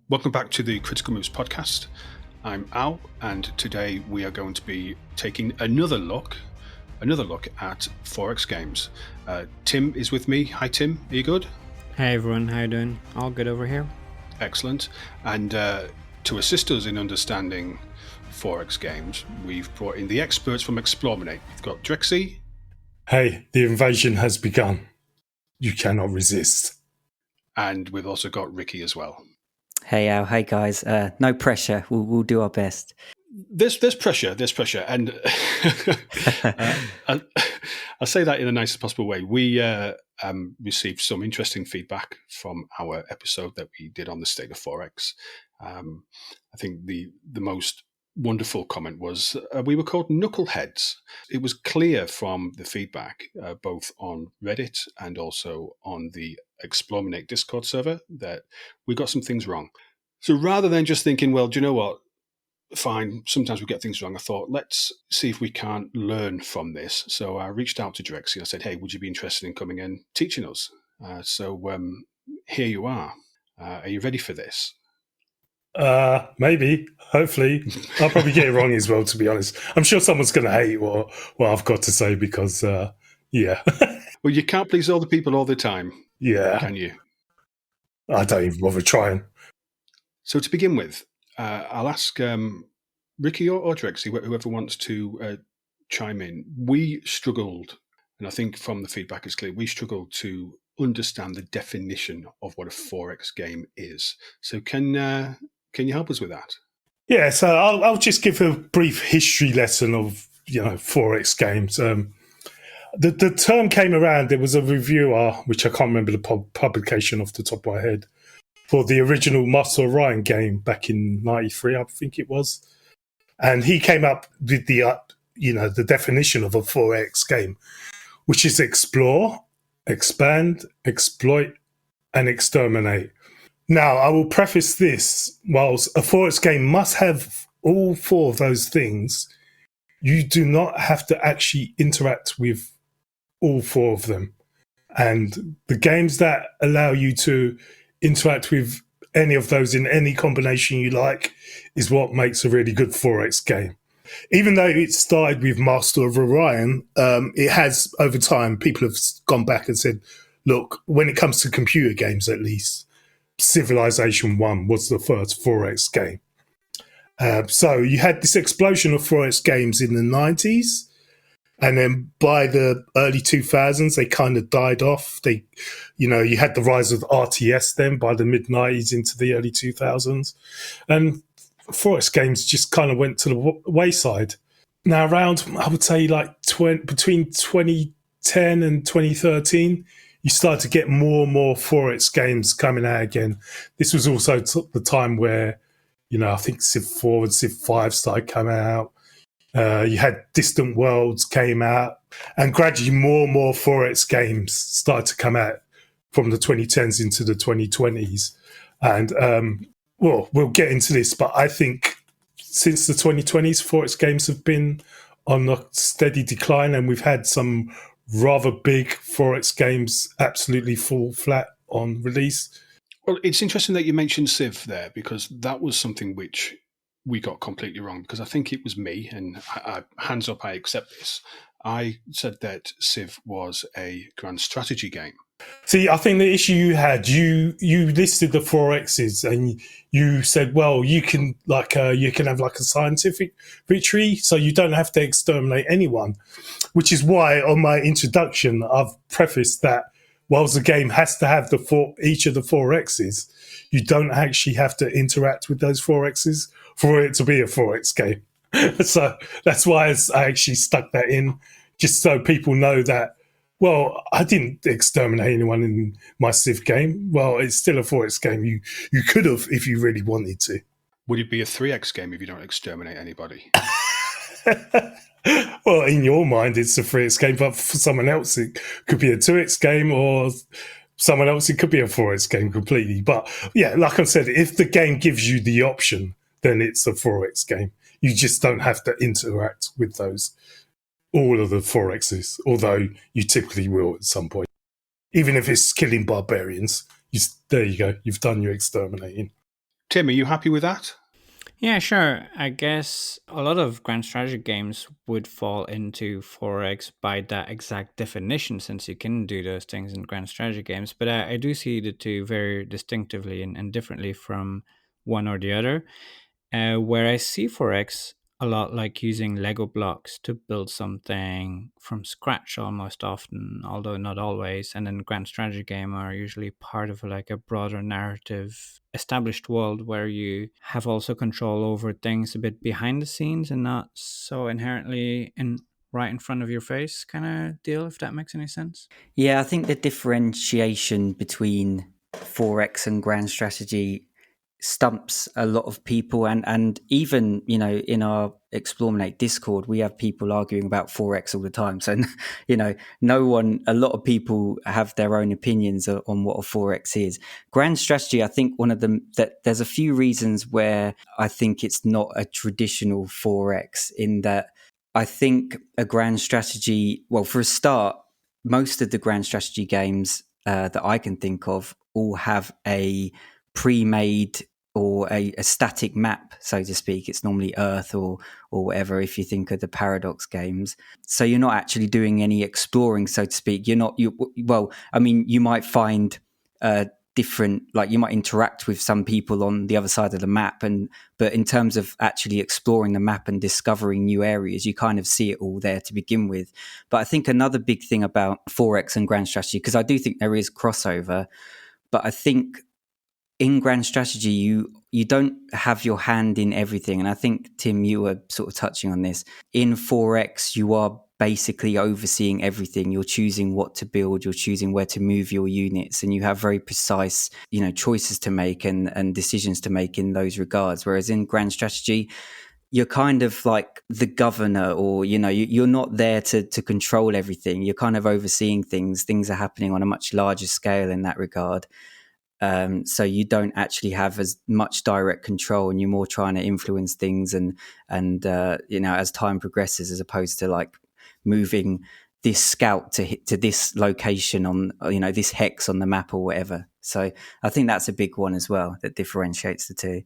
Welcome back to the Critical Moves podcast. I'm Al, and today we are going to be taking another look at 4X games. Tim is with me. Hi, Tim. Are you good? Hey, everyone. How you doing? All good over here. Excellent. And to assist us in understanding 4X games, we've brought in the experts from eXplorminate. We've got Drexy. Hey, the invasion has begun. You cannot resist. And we've also got Ricky as well. Hey Al, hey guys. No pressure. We'll do our best. There's pressure, and I'll say that in the nicest possible way. We received some interesting feedback from our episode that we did on the state of 4X. I think the most wonderful comment was we were called knuckleheads. It was clear from the feedback, both on Reddit and also on the eXplorminate Discord server, that we got some things wrong. So rather than just thinking, well, do you know what? Fine, sometimes we get things wrong. I thought, let's see if we can't learn from this. So I reached out to Drexy. I said, hey, would you be interested in coming and teaching us? So here you are. Are you ready for this? Maybe, hopefully. I'll probably get it wrong as well, to be honest. I'm sure someone's going to hate what I've got to say because, yeah. Well, you can't please all the people all the time. Yeah. Can you? I don't even bother trying. So to begin with, I'll ask Ricky or Drexy, whoever wants to chime in. We struggled, and I think from the feedback it's clear, we struggled to understand the definition of what a 4X game is. So can you help us with that? Yeah, so I'll just give a brief history lesson of 4X games. The term came around. There was a reviewer, which I can't remember the publication off the top of my head, for the original Master Orion game back in '93, I think it was, and he came up with the definition of a 4X game, which is explore, expand, exploit, and exterminate. Now, I will preface this: whilst a 4X game must have all four of those things, you do not have to actually interact with all four of them. And the games that allow you to interact with any of those in any combination you like is what makes a really good 4X game. Even though it started with Master of Orion, it has, over time, people have gone back and said, look, when it comes to computer games at least, Civilization 1 was the first 4X game. So you had this explosion of 4X games in the 90s. And then by the early 2000s, they kind of died off. You had the rise of RTS then by the mid-90s into the early 2000s. And 4X games just kind of went to the wayside. Now around, I would say between 2010 and 2013, you started to get more and more 4X games coming out again. This was also the time where, I think Civ 4 and Civ 5 started coming out. You had Distant Worlds came out, and gradually more and more 4X games started to come out from the 2010s into the 2020s. And, we'll get into this, but I think since the 2020s, 4X games have been on a steady decline, and we've had some rather big 4X games absolutely fall flat on release. Well, it's interesting that you mentioned Civ there, because that was something which we got completely wrong, because I think it was me, and hands up, I accept this. I said that Civ was a grand strategy game. See, I think the issue you had, you listed the 4Xs and you said, well, you can have like a scientific victory, so you don't have to exterminate anyone, which is why on my introduction, I've prefaced that whilst the game has to have each of the 4Xs, you don't actually have to interact with those 4Xs for it to be a 4X game. So that's why I actually stuck that in, just so people know that, well, I didn't exterminate anyone in my Civ game. Well, it's still a 4X game. You could have if you really wanted to. Would it be a 3X game if you don't exterminate anybody? Well, in your mind, it's a 3X game, but for someone else, it could be a 2X game, or someone else, it could be a 4X game completely. But yeah, like I said, if the game gives you the option, then it's a 4X game. You just don't have to interact with all of the 4Xs, although you typically will at some point. Even if it's killing barbarians, there you go. You've done your exterminating. Tim, are you happy with that? Yeah, sure. I guess a lot of grand strategy games would fall into 4X by that exact definition, since you can do those things in grand strategy games. But I do see the two very distinctively and differently from one or the other. Where I see 4X a lot like using Lego blocks to build something from scratch almost often, although not always. And then grand strategy game are usually part of like a broader narrative established world where you have also control over things a bit behind the scenes and not so inherently in right in front of your face kind of deal, if that makes any sense. Yeah, I think the differentiation between 4X and grand strategy stumps a lot of people, and even in our eXplorminate Discord we have people arguing about 4X all the time. So a lot of people have their own opinions on what a 4X is. Grand strategy, I think one of them, that there's a few reasons where I think it's not a traditional 4X, in that I think a grand strategy, well, for a start, most of the grand strategy games that I can think of all have a pre-made or a static map, so to speak. It's normally Earth or whatever, if you think of the Paradox games. So you're not actually doing any exploring, so to speak. You might find different, like you might interact with some people on the other side of the map, but in terms of actually exploring the map and discovering new areas, you kind of see it all there to begin with. But I think another big thing about 4X and grand strategy, because I do think there is crossover, but I think in grand strategy you don't have your hand in everything. And I think, Tim, you were sort of touching on this. In 4X you are basically overseeing everything. You're choosing what to build, you're choosing where to move your units, and you have very precise choices to make and decisions to make in those regards. Whereas in grand strategy you're kind of like the governor, or you're not there to control everything. You're kind of overseeing things are happening on a much larger scale in that regard. So you don't actually have as much direct control, and you're more trying to influence things and as time progresses, as opposed to like moving this scout to this location on this hex on the map or whatever. So I think that's a big one as well that differentiates the two.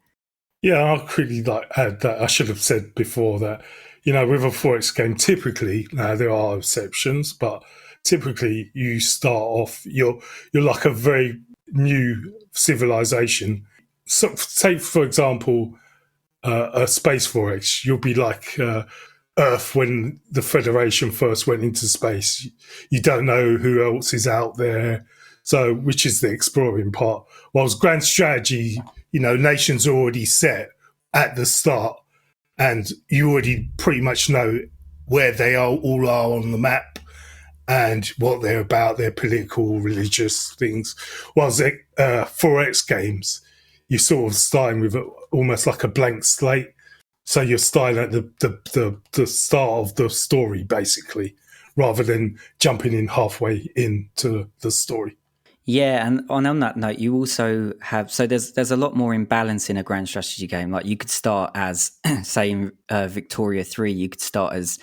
Yeah, I'll quickly add that I should have said before that, with a 4X game, typically, there are exceptions, but typically you start off, you're like a very new civilization. So, take, for example, a space 4X, you'll be like Earth when the Federation first went into space. You don't know who else is out there, so which is the exploring part. Whilst grand strategy, nations are already set at the start, and you already pretty much know where they all are on the map and what they're about, their political, religious things. Whilst 4X games, you're sort of starting with almost like a blank slate. So you're starting at the start of the story, basically, rather than jumping in halfway into the story. Yeah, and on that note, you also have, so there's a lot more imbalance in a grand strategy game. Like you could start as, say, in Victoria 3, you could start as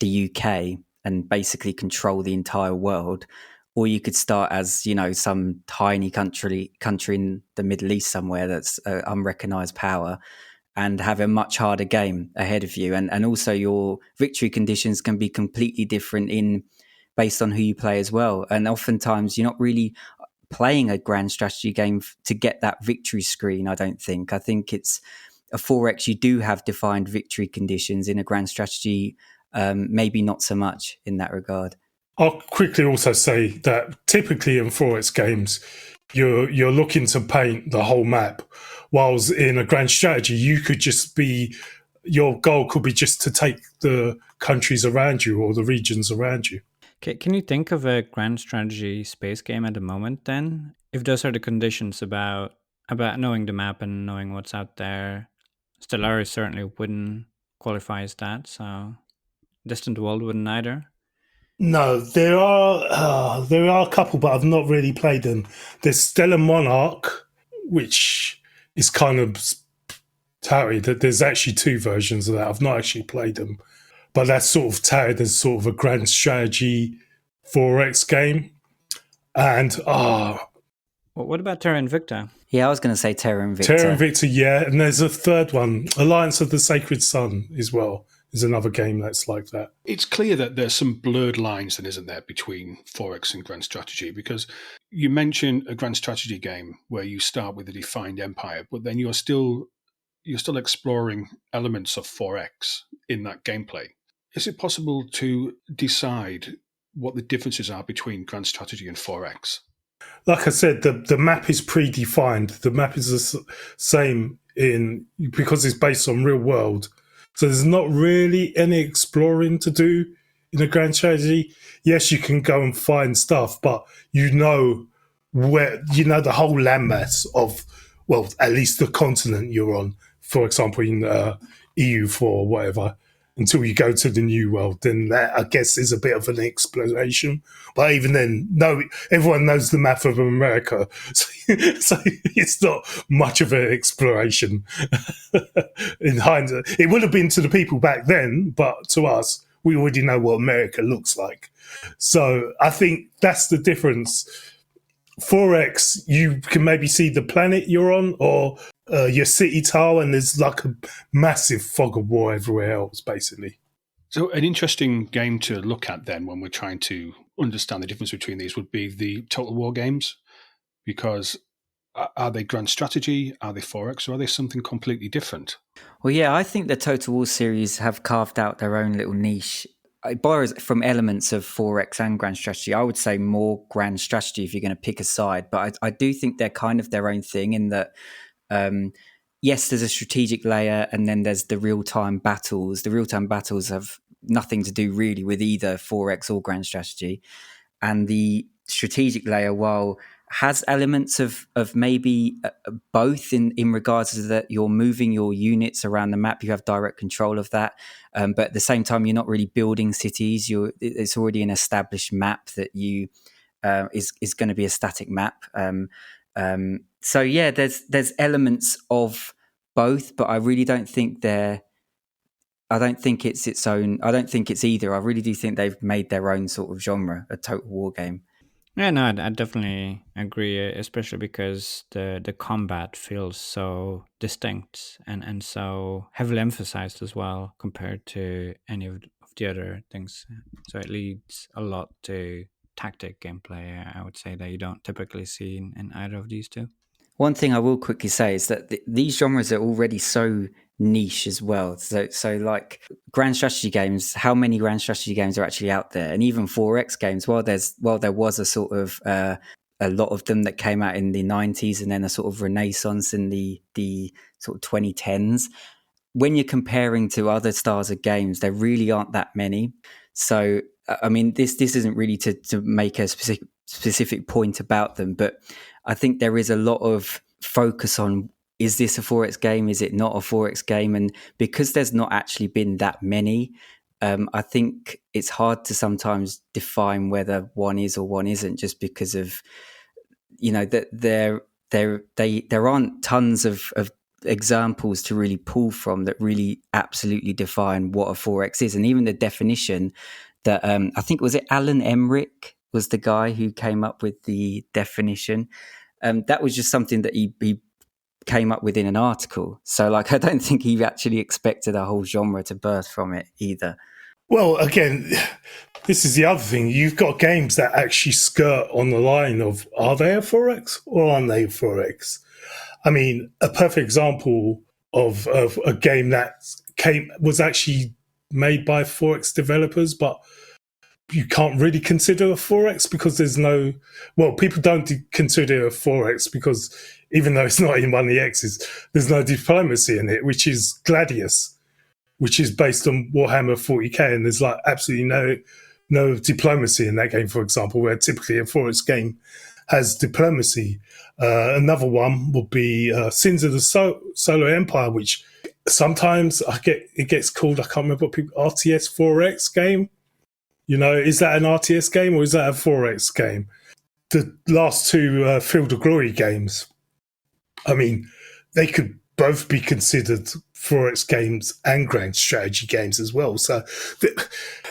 the UK and basically control the entire world, or you could start as some tiny country in the Middle East somewhere that's unrecognized power, and have a much harder game ahead of you. And also your victory conditions can be completely different based on who you play as well. And oftentimes you're not really playing a grand strategy game to get that victory screen, I don't think. I think it's a 4X, you do have defined victory conditions. In a grand strategy, maybe not so much in that regard. I'll quickly also say that typically in 4X games, you're looking to paint the whole map, whilst in a grand strategy, your goal could be just to take the countries around you or the regions around you. Can you think of a grand strategy space game at the moment then? If those are the conditions about knowing the map and knowing what's out there, Stellaris certainly wouldn't qualify as that, so Distant World wouldn't either. No, there are a couple, but I've not really played them. There's Stellar Monarch, which is kind of touted. There's actually two versions of that. I've not actually played them, but that's sort of touted as sort of a grand strategy 4X game. And What about Terra Invicta? Yeah, I was going to say Terra Invicta. Terra Invicta, yeah. And there's a third one, Alliance of the Sacred Sun as well, is another game that's like that. It's clear that there's some blurred lines, then, isn't there, between 4X and Grand Strategy? Because you mentioned a Grand Strategy game where you start with a defined empire, but then you're still exploring elements of 4X in that gameplay. Is it possible to decide what the differences are between Grand Strategy and 4X? Like I said, the map is predefined. The map is the same because it's based on real world. So there's not really any exploring to do in a grand strategy. Yes, you can go and find stuff, but the whole landmass of, well, at least the continent you're on. For example, in EU4 or whatever, until you go to the new world, then that, I guess, is a bit of an exploration. But even then, everyone knows the map of America, so it's not much of an exploration. In hindsight, it would have been to the people back then, but to us, we already know what America looks like. So I think that's the difference. 4X, you can maybe see the planet you're on, or your city tile, and there's like a massive fog of war everywhere else, basically. So an interesting game to look at then when we're trying to understand the difference between these would be the Total War games, because are they Grand Strategy, are they 4X, or are they something completely different? Well, yeah, I think the Total War series have carved out their own little niche. It borrows from elements of 4X and Grand Strategy. I would say more Grand Strategy if you're going to pick a side, but I do think they're kind of their own thing in that, yes, there's a strategic layer and then there's the real-time battles. The real-time battles have nothing to do really with either 4X or Grand Strategy. And the strategic layer, while has elements of maybe both in regards to that you're moving your units around the map, you have direct control of that, but at the same time you're not really building cities. It's already an established map that is going to be a static map. So yeah, there's elements of both, but I really don't think I don't think it's its own. I don't think it's either. I really do think they've made their own sort of genre, a Total War game. Yeah, no, I definitely agree, especially because the combat feels so distinct and so heavily emphasized as well compared to any of the other things. So it leads a lot to tactic gameplay, I would say, that you don't typically see in either of these two. One thing I will quickly say is that these genres are already so niche as well. So like grand strategy games, how many grand strategy games are actually out there? And even 4X games, there was a sort of a lot of them that came out in the 90s and then a sort of renaissance in the sort of 2010s. When you're comparing to other styles of games, there really aren't that many. So, I mean, this isn't really to make a specific point about them, but I think there is a lot of focus on, is this a 4X game? Is it not a 4X game? And because there's not actually been that many, I think it's hard to sometimes define whether one is or one isn't, just because of, that there aren't tons of examples to really pull from that really absolutely define what a 4X is. And even the definition that I think, was it Alan Emmerich was the guy who came up with the definition. That was just something that he came up with in an article. So like, I don't think he actually expected a whole genre to birth from it either. Well, again, this is the other thing. You've got games that actually skirt on the line of, are they a 4X or aren't they a 4X? I mean, a perfect example of a game that was actually made by 4X developers, but you can't really consider a 4X because people don't consider a 4X because even though it's not in one of the X's, there's no diplomacy in it, which is Gladius, which is based on Warhammer 40k, and there's like absolutely no diplomacy in that game, for example, where typically a 4X game has diplomacy. Another one would be Sins of the Solar Empire, which sometimes it gets called, I can't remember what people, RTS 4X game. Is that an RTS game or is that a 4X game? The last two Field of Glory games, I mean, they could both be considered 4X games and grand strategy games as well. So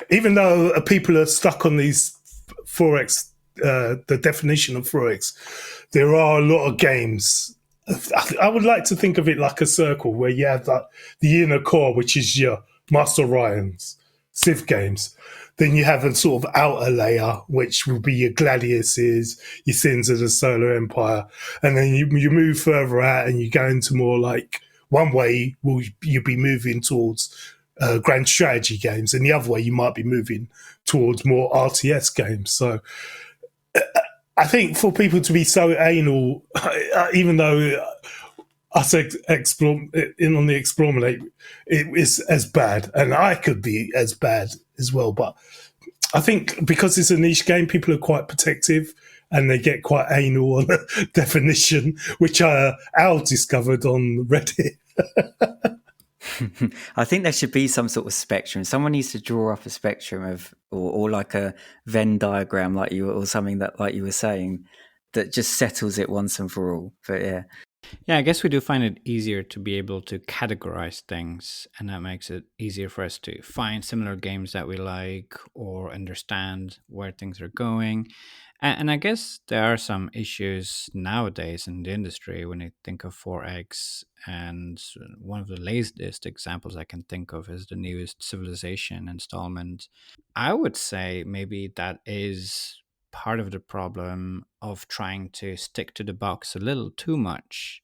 even though people are stuck on these 4X the definition of 4X, there are a lot of games. I would like to think of it like a circle where you have like the inner core, which is your Master Ryan's Civ games. Then you have a sort of outer layer, which will be your Gladiuses, your Sins of the Solar Empire. And then you move further out and you go into more like one way you'll be moving towards grand strategy games, and the other way you might be moving towards more RTS games. So I think for people to be so anal, even though us explore in on the Explorminate, it is as bad, and I could be as bad as well. But I think because it's a niche game, people are quite protective and they get quite anal on the definition, which Al discovered on Reddit. I think there should be some sort of spectrum. Someone needs to draw up a spectrum of, or like a Venn diagram, like you, or something that, like you were saying, that just settles it once and for all. But yeah. Yeah, I guess we do find it easier to be able to categorize things, and that makes it easier for us to find similar games that we like or understand where things are going. And I guess there are some issues nowadays in the industry when you think of 4X. And one of the latest examples I can think of is the newest Civilization installment. I would say maybe that is part of the problem of trying to stick to the box a little too much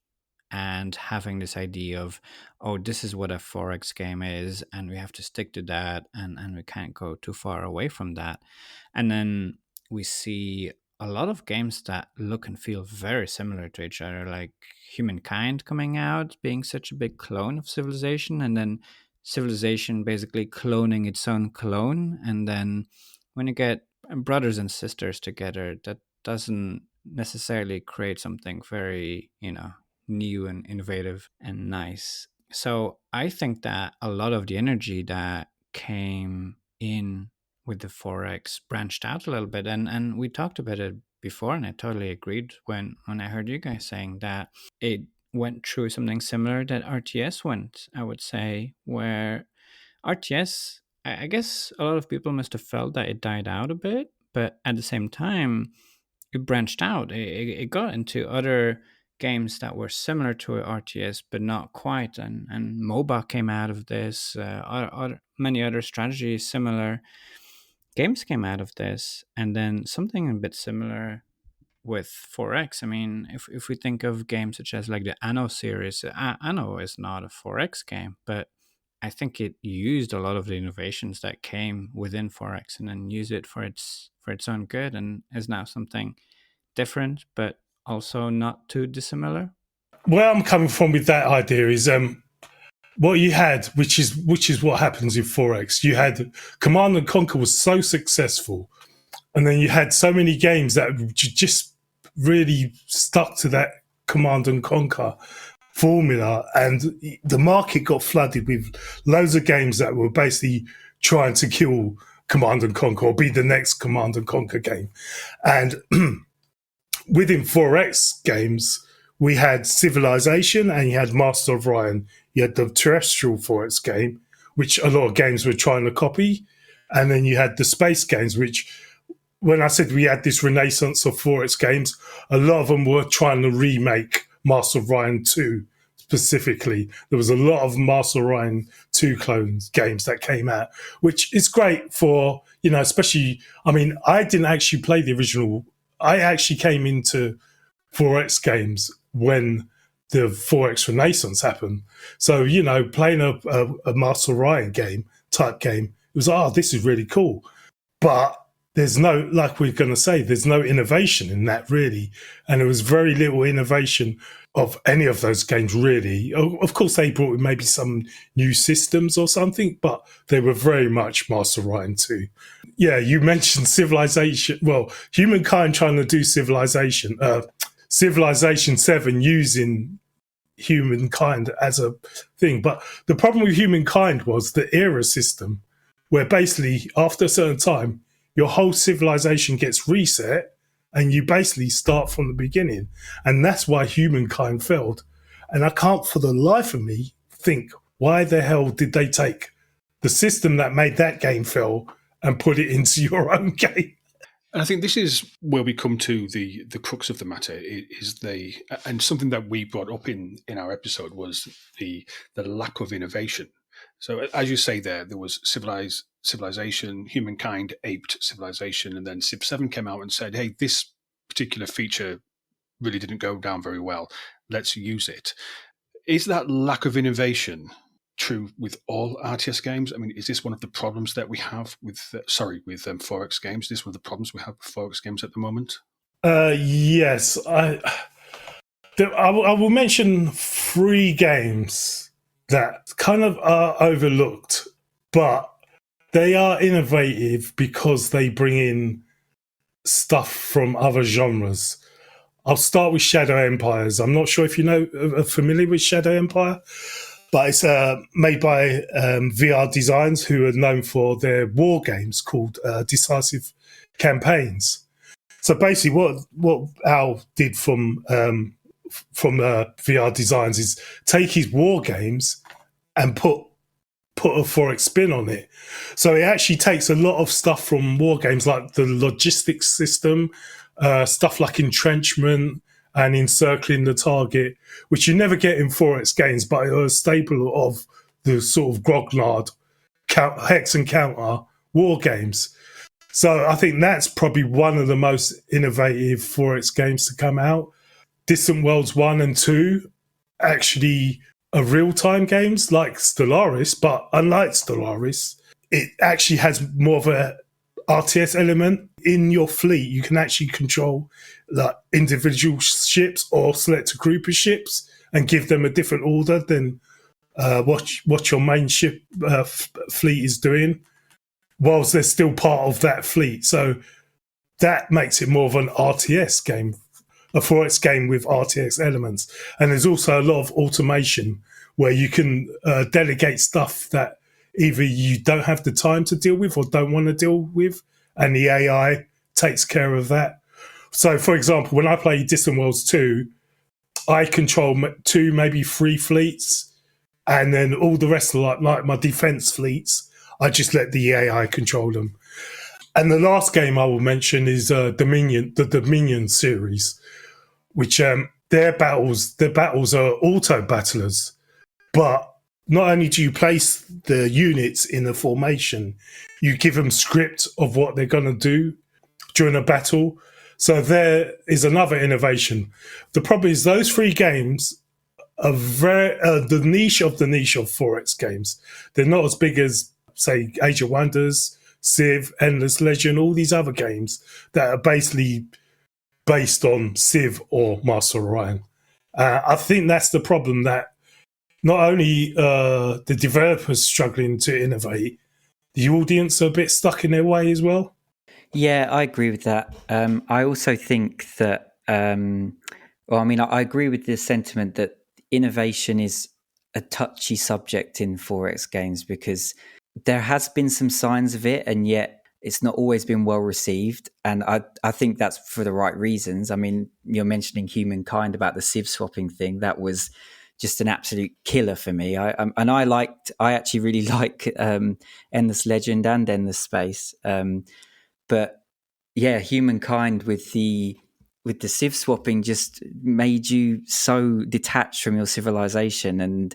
and having this idea of, oh, this is what a 4X game is, and we have to stick to that, and we can't go too far away from that. And then we see a lot of games that look and feel very similar to each other, like Humankind coming out, being such a big clone of Civilization, and then Civilization basically cloning its own clone. And then when you get brothers and sisters together, that doesn't necessarily create something very, new and innovative and nice. So I think that a lot of the energy that came in with the 4X branched out a little bit, and we talked about it before, and I totally agreed when I heard you guys saying that it went through something similar that RTS went, I would say, where RTS, I guess a lot of people must have felt that it died out a bit, but at the same time, it branched out. It got into other games that were similar to RTS, but not quite. And MOBA came out of this. Many other strategy similar games came out of this. And then something a bit similar with 4X. I mean, if we think of games such as like the Anno series, Anno is not a 4X game, but I think it used a lot of the innovations that came within 4X and then used it for its own good, and is now something different, but also not too dissimilar. Where I'm coming from with that idea is what you had, which is what happens in 4X. You had Command and Conquer was so successful, and then you had so many games that just really stuck to that Command and Conquer formula, and the market got flooded with loads of games that were basically trying to kill Command and Conquer or be the next Command and Conquer game. And within 4X games, we had Civilization and you had Master of Ryan. You had the terrestrial 4X game, which a lot of games were trying to copy. And then you had the space games, which, when I said we had this renaissance of 4X games, a lot of them were trying to remake Master of Ryan 2 specifically. There was a lot of Master of Ryan 2 clones games that came out, which is great for, especially, I mean, I didn't actually play the original. I actually came into 4X games when the 4X Renaissance happened. So, playing a Master Ryan type game, it was, this is really cool. But there's no, like we're going to say, there's no innovation in that really. And there was very little innovation of any of those games really. Of course, they brought in maybe some new systems or something, but they were very much Master Ryan 2. Yeah, you mentioned Civilization. Well, Humankind trying to do Civilization 7 using Humankind as a thing. But the problem with Humankind was the era system, where basically after a certain time, your whole civilization gets reset and you basically start from the beginning. And that's why Humankind failed. And I can't for the life of me think, why the hell did they take the system that made that game fail and put it into your own game? And I think this is where we come to the crux of the matter and something that we brought up in our episode was the lack of innovation. So as you say there was civilization, humankind aped civilization, and then Civ 7 came out and said, hey, this particular feature really didn't go down very well. Let's use it. Is that lack of innovation true with all RTS games? I mean, is this one of the problems that we have with 4X games? Is this one of the problems we have with 4X games at the moment? Yes, I will mention 3 games that kind of are overlooked, but they are innovative because they bring in stuff from other genres. I'll start with Shadow Empires. I'm not sure if are familiar with Shadow Empire, but it's made by VR Designs, who are known for their war games called Decisive Campaigns. So basically, what Al did from VR Designs is take his war games and put a 4X spin on it. So it actually takes a lot of stuff from war games, like the logistics system, stuff like entrenchment and encircling the target, which you never get in 4X games, but are a staple of the sort of grognard hex and counter war games. So I think that's probably one of the most innovative 4X games to come out. Distant Worlds 1 and 2 actually are real-time games like Stellaris, but unlike Stellaris, it actually has more of a RTS element. In your fleet, you can actually control like individual ships or select a group of ships and give them a different order than what your main ship fleet is doing, whilst they're still part of that fleet. So that makes it more of an RTS game, a 4X game with RTS elements. And there's also a lot of automation where you can delegate stuff that either you don't have the time to deal with or don't want to deal with, and the AI takes care of that. So, for example, when I play Distant Worlds 2, I control 2, maybe 3 fleets, and then all the rest of like my defense fleets, I just let the AI control them. And the last game I will mention is Dominion, the Dominion series, which their battles are auto battlers, but not only do you place the units in a formation, you give them script of what they're going to do during a battle. So there is another innovation. The problem is those 3 games are very the niche of 4X games. They're not as big as, say, Age of Wonders, Civ, Endless Legend, all these other games that are basically based on Civ or Master Orion. I think that's the problem, that not only the developers struggling to innovate, the audience are a bit stuck in their way as well. Yeah, I agree with that. I also think that, I agree with the sentiment that innovation is a touchy subject in 4X games, because there has been some signs of it, and yet it's not always been well received. And I think that's for the right reasons. I mean, you're mentioning Humankind about the civ-swapping thing. That was just an absolute killer for me. I actually really like Endless Legend and Endless Space. But yeah, Humankind with the civ swapping just made you so detached from your civilization, and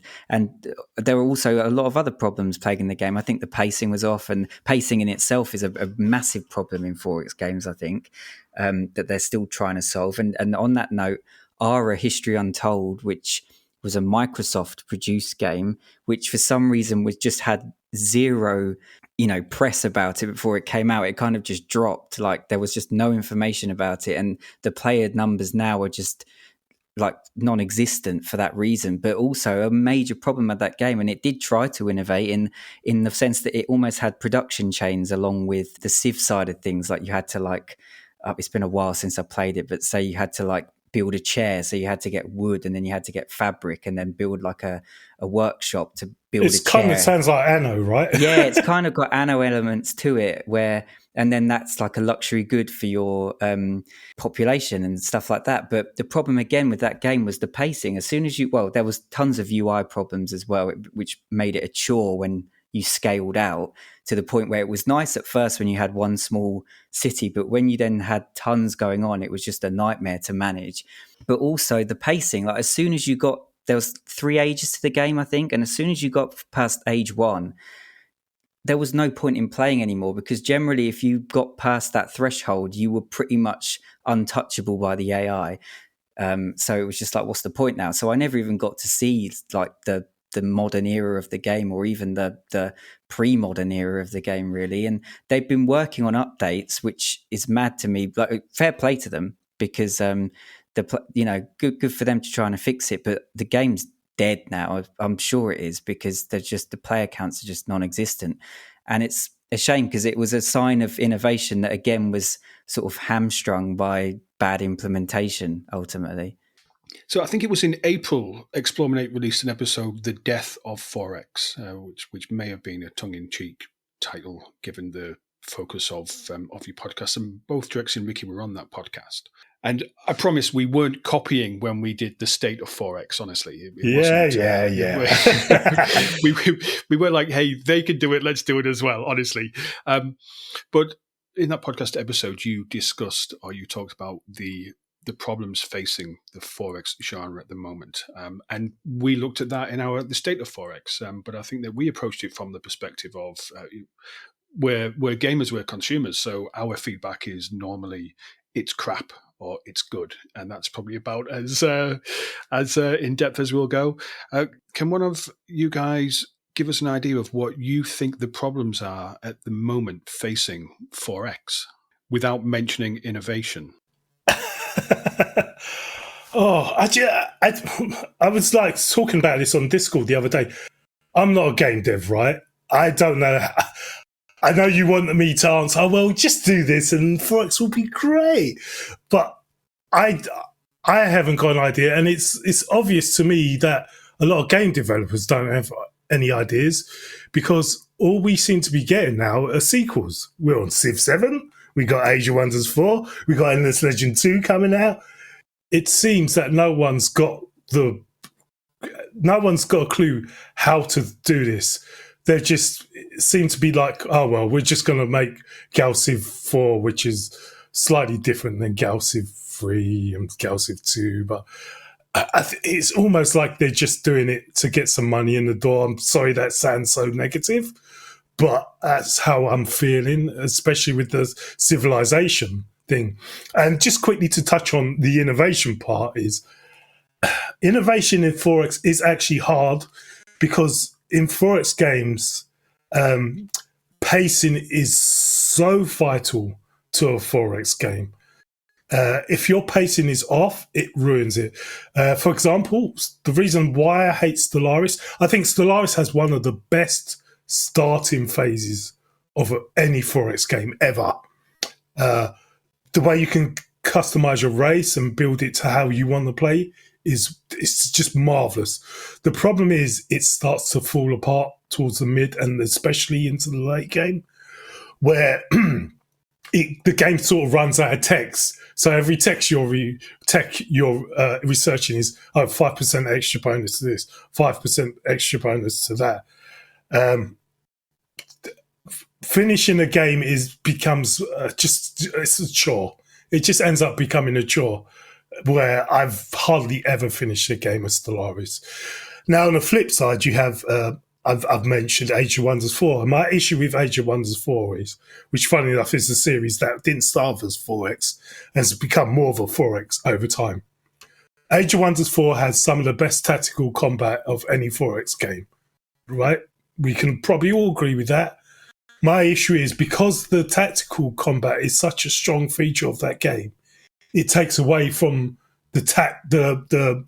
there were also a lot of other problems plaguing the game. I think the pacing was off, and pacing in itself is a massive problem in 4X games, I think, that they're still trying to solve. And on that note, Ara History Untold, which was a Microsoft produced game, which for some reason was just had zero press about it before it came out. It kind of just dropped, like there was just no information about it, and the player numbers now are just like non-existent for that reason. But also a major problem with that game, and it did try to innovate in the sense that it almost had production chains along with the Civ side of things. Like you had to it's been a while since I played it, but say you had to build a chair, so you had to get wood, and then you had to get fabric, and then build like a workshop to build a chair. It kind of sounds like Anno, right? Yeah, it's kind of got Anno elements to it, and then that's like a luxury good for your population and stuff like that. But the problem again with that game was the pacing. As soon as there was tons of UI problems as well, which made it a chore when you scaled out to the point where it was nice at first when you had one small city, but when you then had tons going on, it was just a nightmare to manage. But also the pacing, like as soon as you got, there was 3 ages to the game, I think, and as soon as you got past age 1, there was no point in playing anymore, because generally if you got past that threshold, you were pretty much untouchable by the AI. So it was just like, what's the point now? So I never even got to see like the modern era of the game, or even the pre-modern era of the game, really. And they've been working on updates, which is mad to me. Like, fair play to them, because good for them to try and fix it. But the game's dead now. I'm sure it is, because they're just, the player counts are just non-existent, and it's a shame, because it was a sign of innovation that again was sort of hamstrung by bad implementation ultimately. So I think it was in April, eXplorminate released an episode, "The Death of 4X," which may have been a tongue-in-cheek title given the focus of your podcast. And both Drexy and Ricky were on that podcast. And I promise we weren't copying when we did the state of 4X, honestly. We were like, hey, they can do it, let's do it as well, honestly. But in that podcast episode, you discussed, or you talked about the problems facing the 4X genre at the moment. And we looked at that in the state of 4X. But I think that we approached it from the perspective of we're gamers, we're consumers. So our feedback is normally it's crap or it's good. And that's probably about as in depth as we'll go. Can one of you guys give us an idea of what you think the problems are at the moment facing 4X without mentioning innovation? I was like talking about this on Discord the other day. I'm not a game dev, right? I don't know. I know you want me to answer, oh, well, just do this and 4X will be great. But I haven't got an idea. And it's obvious to me that a lot of game developers don't have any ideas, because all we seem to be getting now are sequels. We're on Civ-7. We got Age of Wonders 4. We got Endless Legend 2 coming out. It seems that no one's got a clue how to do this. They just seem to be like, oh, well, we're just going to make Civ 4, which is slightly different than Civ 3 and Civ 2. But it's almost like they're just doing it to get some money in the door. I'm sorry that sounds so negative, but that's how I'm feeling, especially with the civilization thing. And just quickly to touch on the innovation part, is innovation in 4X is actually hard, because in 4X games, pacing is so vital to a 4X game. If your pacing is off, it ruins it. For example, the reason why I hate Stellaris, I think Stellaris has one of the best starting phases of any 4X game ever. The way you can customize your race and build it to how you want to play it's just marvelous. The problem is it starts to fall apart towards the mid and especially into the late game, where the game sort of runs out of text. So every text you're researching is 5% extra bonus to this, 5% extra bonus to that. Finishing a game becomes it's a chore. It just ends up becoming a chore, where I've hardly ever finished a game of Stellaris. Now, on the flip side, you have I've mentioned Age of Wonders 4. And my issue with Age of Wonders 4 is, which funny enough is a series that didn't start as 4X and has become more of a 4X over time. Age of Wonders 4 has some of the best tactical combat of any 4X game, right? We can probably all agree with that. My issue is, because the tactical combat is such a strong feature of that game, it takes away from the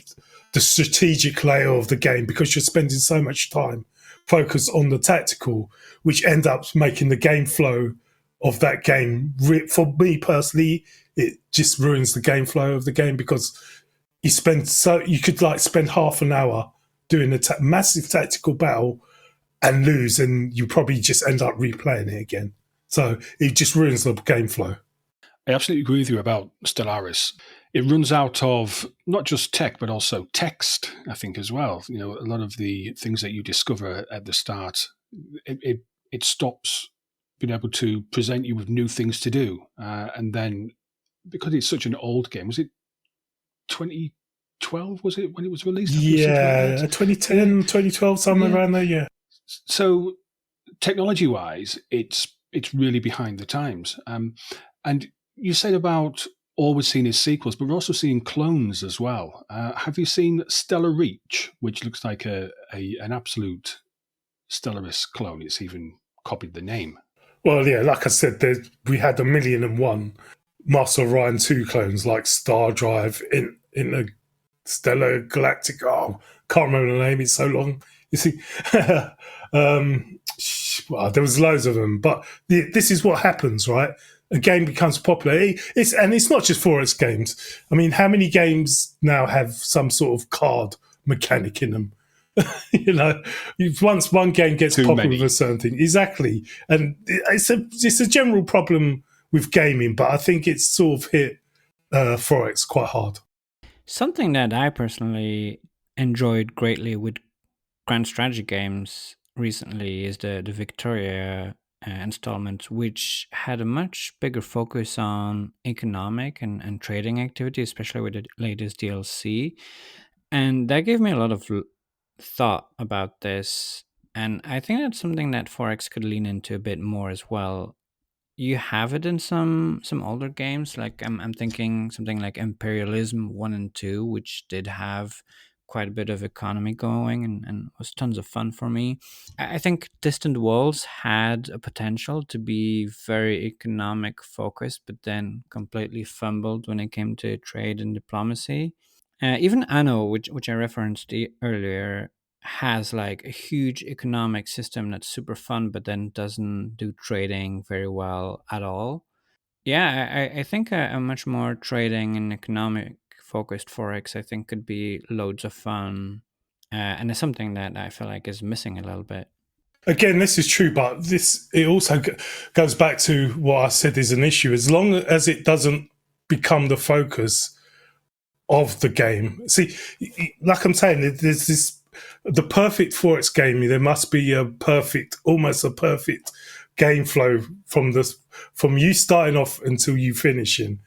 strategic layer of the game, because you're spending so much time focused on the tactical, which end up making the game flow of that game. For me personally, it just ruins the game flow of the game, because you could like spend half an hour doing a massive tactical battle and lose, and you probably just end up replaying it again. So it just ruins the game flow. I absolutely agree with you about Stellaris. It runs out of not just tech, but also text, I think, as well. You know, a lot of the things that you discover at the start, it stops being able to present you with new things to do. And then, because it's such an old game, was it 2012, was it, when it was released? I think something like Yeah, that. 2010, 2012, somewhere around there, yeah. So technology-wise, it's really behind the times. And you said about all we're seeing is sequels, but we're also seeing clones as well. Have you seen Stellar Reach, which looks like an absolute Stellaris clone? It's even copied the name. Well, yeah, like I said, we had 1,000,001 Master Orion 2 clones like Star Drive in the Stellar Galactic. Oh, can't remember the name, it's so long. You see, well, there was loads of them, but this is what happens, right? A game becomes popular. It's not just 4X games. I mean, how many games now have some sort of card mechanic in them? You know, once one game gets popular with a certain thing, exactly, and it's a general problem with gaming, but I think it's sort of hit 4X quite hard. Something that I personally enjoyed greatly with grand strategy games recently is the Victoria installment, which had a much bigger focus on economic and trading activity, especially with the latest DLC. And that gave me a lot of thought about this. And I think that's something that 4X could lean into a bit more as well. You have it in some older games, like I'm thinking something like Imperialism 1 and 2, which did have quite a bit of economy going and was tons of fun for me. I think Distant Worlds had a potential to be very economic focused, but then completely fumbled when it came to trade and diplomacy. Even Anno, which I referenced earlier, has like a huge economic system that's super fun, but then doesn't do trading very well at all. Yeah, I think a much more trading and economic focused forex I think could be loads of fun, and it's something that I feel like is missing a little bit. Again, this is true, but it also goes back to what I said is an issue. As long as it doesn't become the focus of the game. See, like I'm saying, there's this the perfect Forex game. There must be almost a perfect game flow from you starting off until you finishing.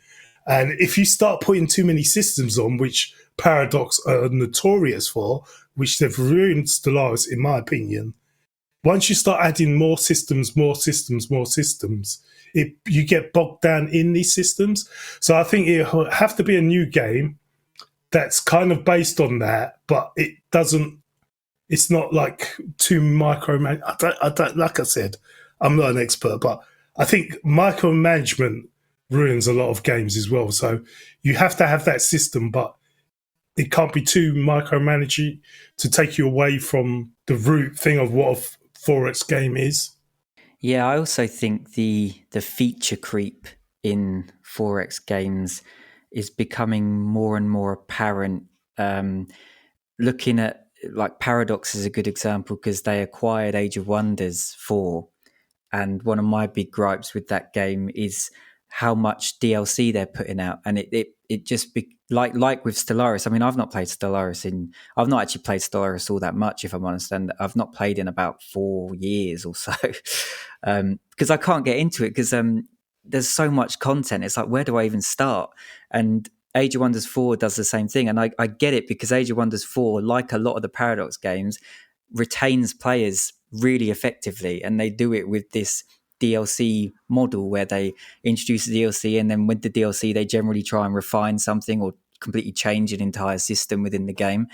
And if you start putting too many systems on, which Paradox are notorious for, which they've ruined Stellaris, in my opinion. Once you start adding more systems, you get bogged down in these systems. So I think it'll have to be a new game that's kind of based on that, but it doesn't. It's not like too micromanage. I don't. Like I said, I'm not an expert, but I think micromanagement ruins a lot of games as well. So you have to have that system, but it can't be too micromanaging to take you away from the root thing of what a 4X game is. Yeah, I also think the feature creep in 4X games is becoming more and more apparent. Looking at like Paradox is a good example because they acquired Age of Wonders 4, and one of my big gripes with that game is how much DLC they're putting out, and it just like with Stellaris. I mean, I've not actually played Stellaris all that much, if I'm honest, and I've not played in about 4 years or so because I can't get into it because there's so much content. It's like, where do I even start? And Age of Wonders 4 does the same thing, and I get it because Age of Wonders 4, like a lot of the Paradox games, retains players really effectively, and they do it with this DLC model where they introduce the DLC, and then with the DLC they generally try and refine something or completely change an entire system within the game.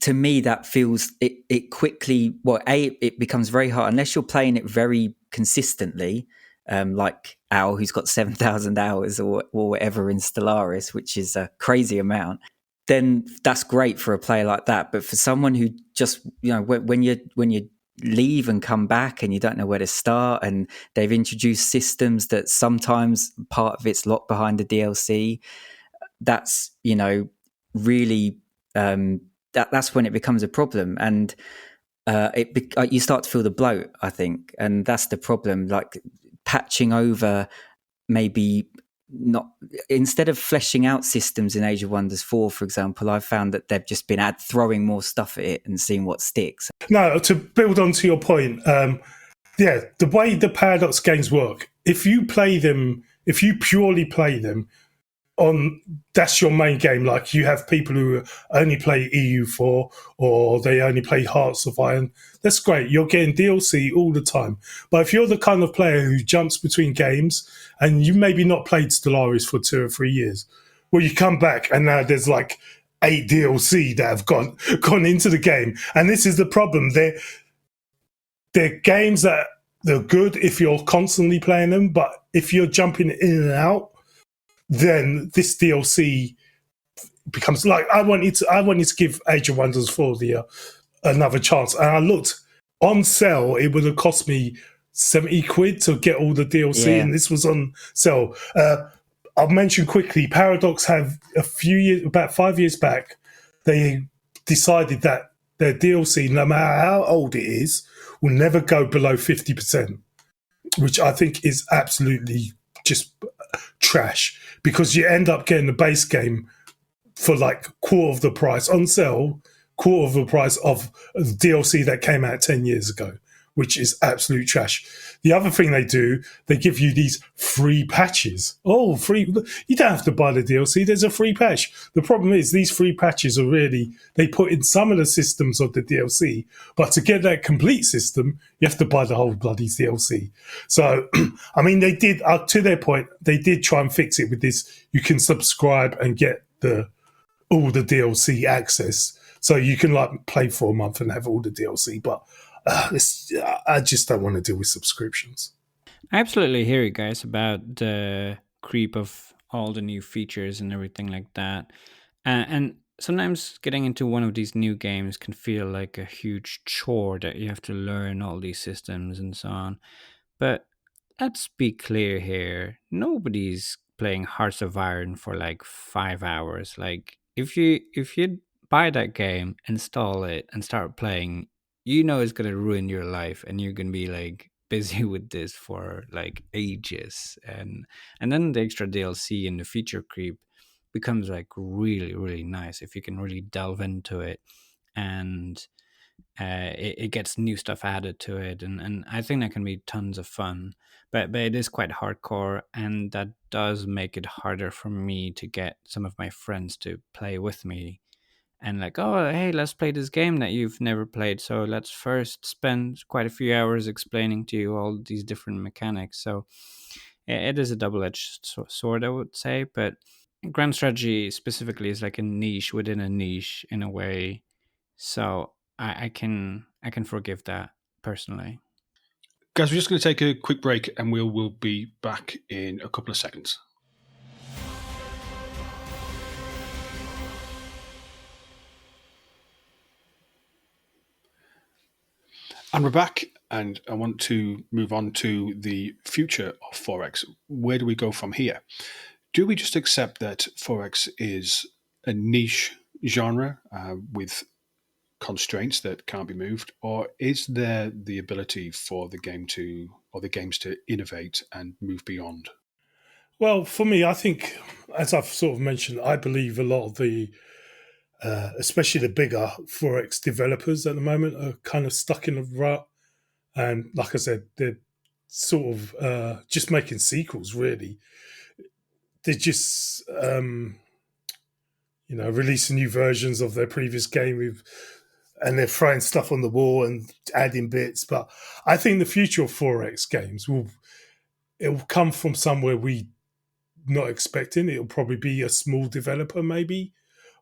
To me, that feels it quickly. Well, it becomes very hard unless you're playing it very consistently, like Al, who's got 7,000 hours or whatever in Stellaris, which is a crazy amount. Then that's great for a player like that. But for someone who just, when you leave and come back and you don't know where to start, and they've introduced systems that sometimes part of it's locked behind the DLC, that's really that's when it becomes a problem, and you start to feel the bloat, I think, and that's the problem. Like patching over maybe not, instead of fleshing out systems in Age of Wonders 4, for example, I've found that they've just been throwing more stuff at it and seeing what sticks. No, to build on to your point, the way the Paradox games work, if you purely play them on, that's your main game. Like, you have people who only play EU4 or they only play Hearts of Iron. That's great. You're getting DLC all the time. But if you're the kind of player who jumps between games and you maybe not played Stellaris for 2 or 3 years, well, you come back and now there's like 8 DLC that have gone into the game. And this is the problem. They're games that they're good if you're constantly playing them, but if you're jumping in and out, then this DLC becomes like, I wanted to give Age of Wonders 4 another chance, and I looked on sale. It would have cost me £70 to get all the DLC, and this was on sale. I'll mention quickly, Paradox have about 5 years back, they decided that their DLC, no matter how old it is, will never go below 50%, which I think is absolutely just trash, because you end up getting the base game for like quarter of the price on sale, quarter of the price of the DLC that came out 10 years ago, which is absolute trash. The other thing they do, they give you these free patches. Oh, free. You don't have to buy the DLC. There's a free patch. The problem is these free patches are really, they put in some of the systems of the DLC, but to get that complete system, you have to buy the whole bloody DLC. So, I mean, they did, to their point, they did try and fix it with this. You can subscribe and get all the DLC access. So you can like play for a month and have all the DLC, but I just don't want to deal with subscriptions. I absolutely hear you guys about the creep of all the new features and everything like that. And sometimes getting into one of these new games can feel like a huge chore that you have to learn all these systems and so on. But let's be clear here. Nobody's playing Hearts of Iron for like 5 hours. Like if you buy that game, install it and start playing, you know it's going to ruin your life and you're going to be like busy with this for like ages. And then the extra DLC and the feature creep becomes like really, really nice if you can really delve into it, and it gets new stuff added to it, and I think that can be tons of fun. But it is quite hardcore, and that does make it harder for me to get some of my friends to play with me. And like, oh, hey, let's play this game that you've never played. So let's first spend quite a few hours explaining to you all these different mechanics. So it is a double-edged sword, I would say. But grand strategy specifically is like a niche within a niche in a way. So I can forgive that personally. Guys, we're just going to take a quick break and we'll be back in a couple of seconds. And we're back, and I want to move on to the future of 4X. Where do we go from here? Do we just accept that 4X is a niche genre with constraints that can't be moved, or is there the ability for the games to innovate and move beyond? Well, for me, I think, as I've sort of mentioned, I believe a lot of the, especially the bigger 4X developers at the moment, are kind of stuck in a rut. And like I said, they're sort of just making sequels, really. They're just, releasing new versions of their previous game and they're throwing stuff on the wall and adding bits. But I think the future of 4X games will come from somewhere we not expecting. It'll probably be a small developer, maybe,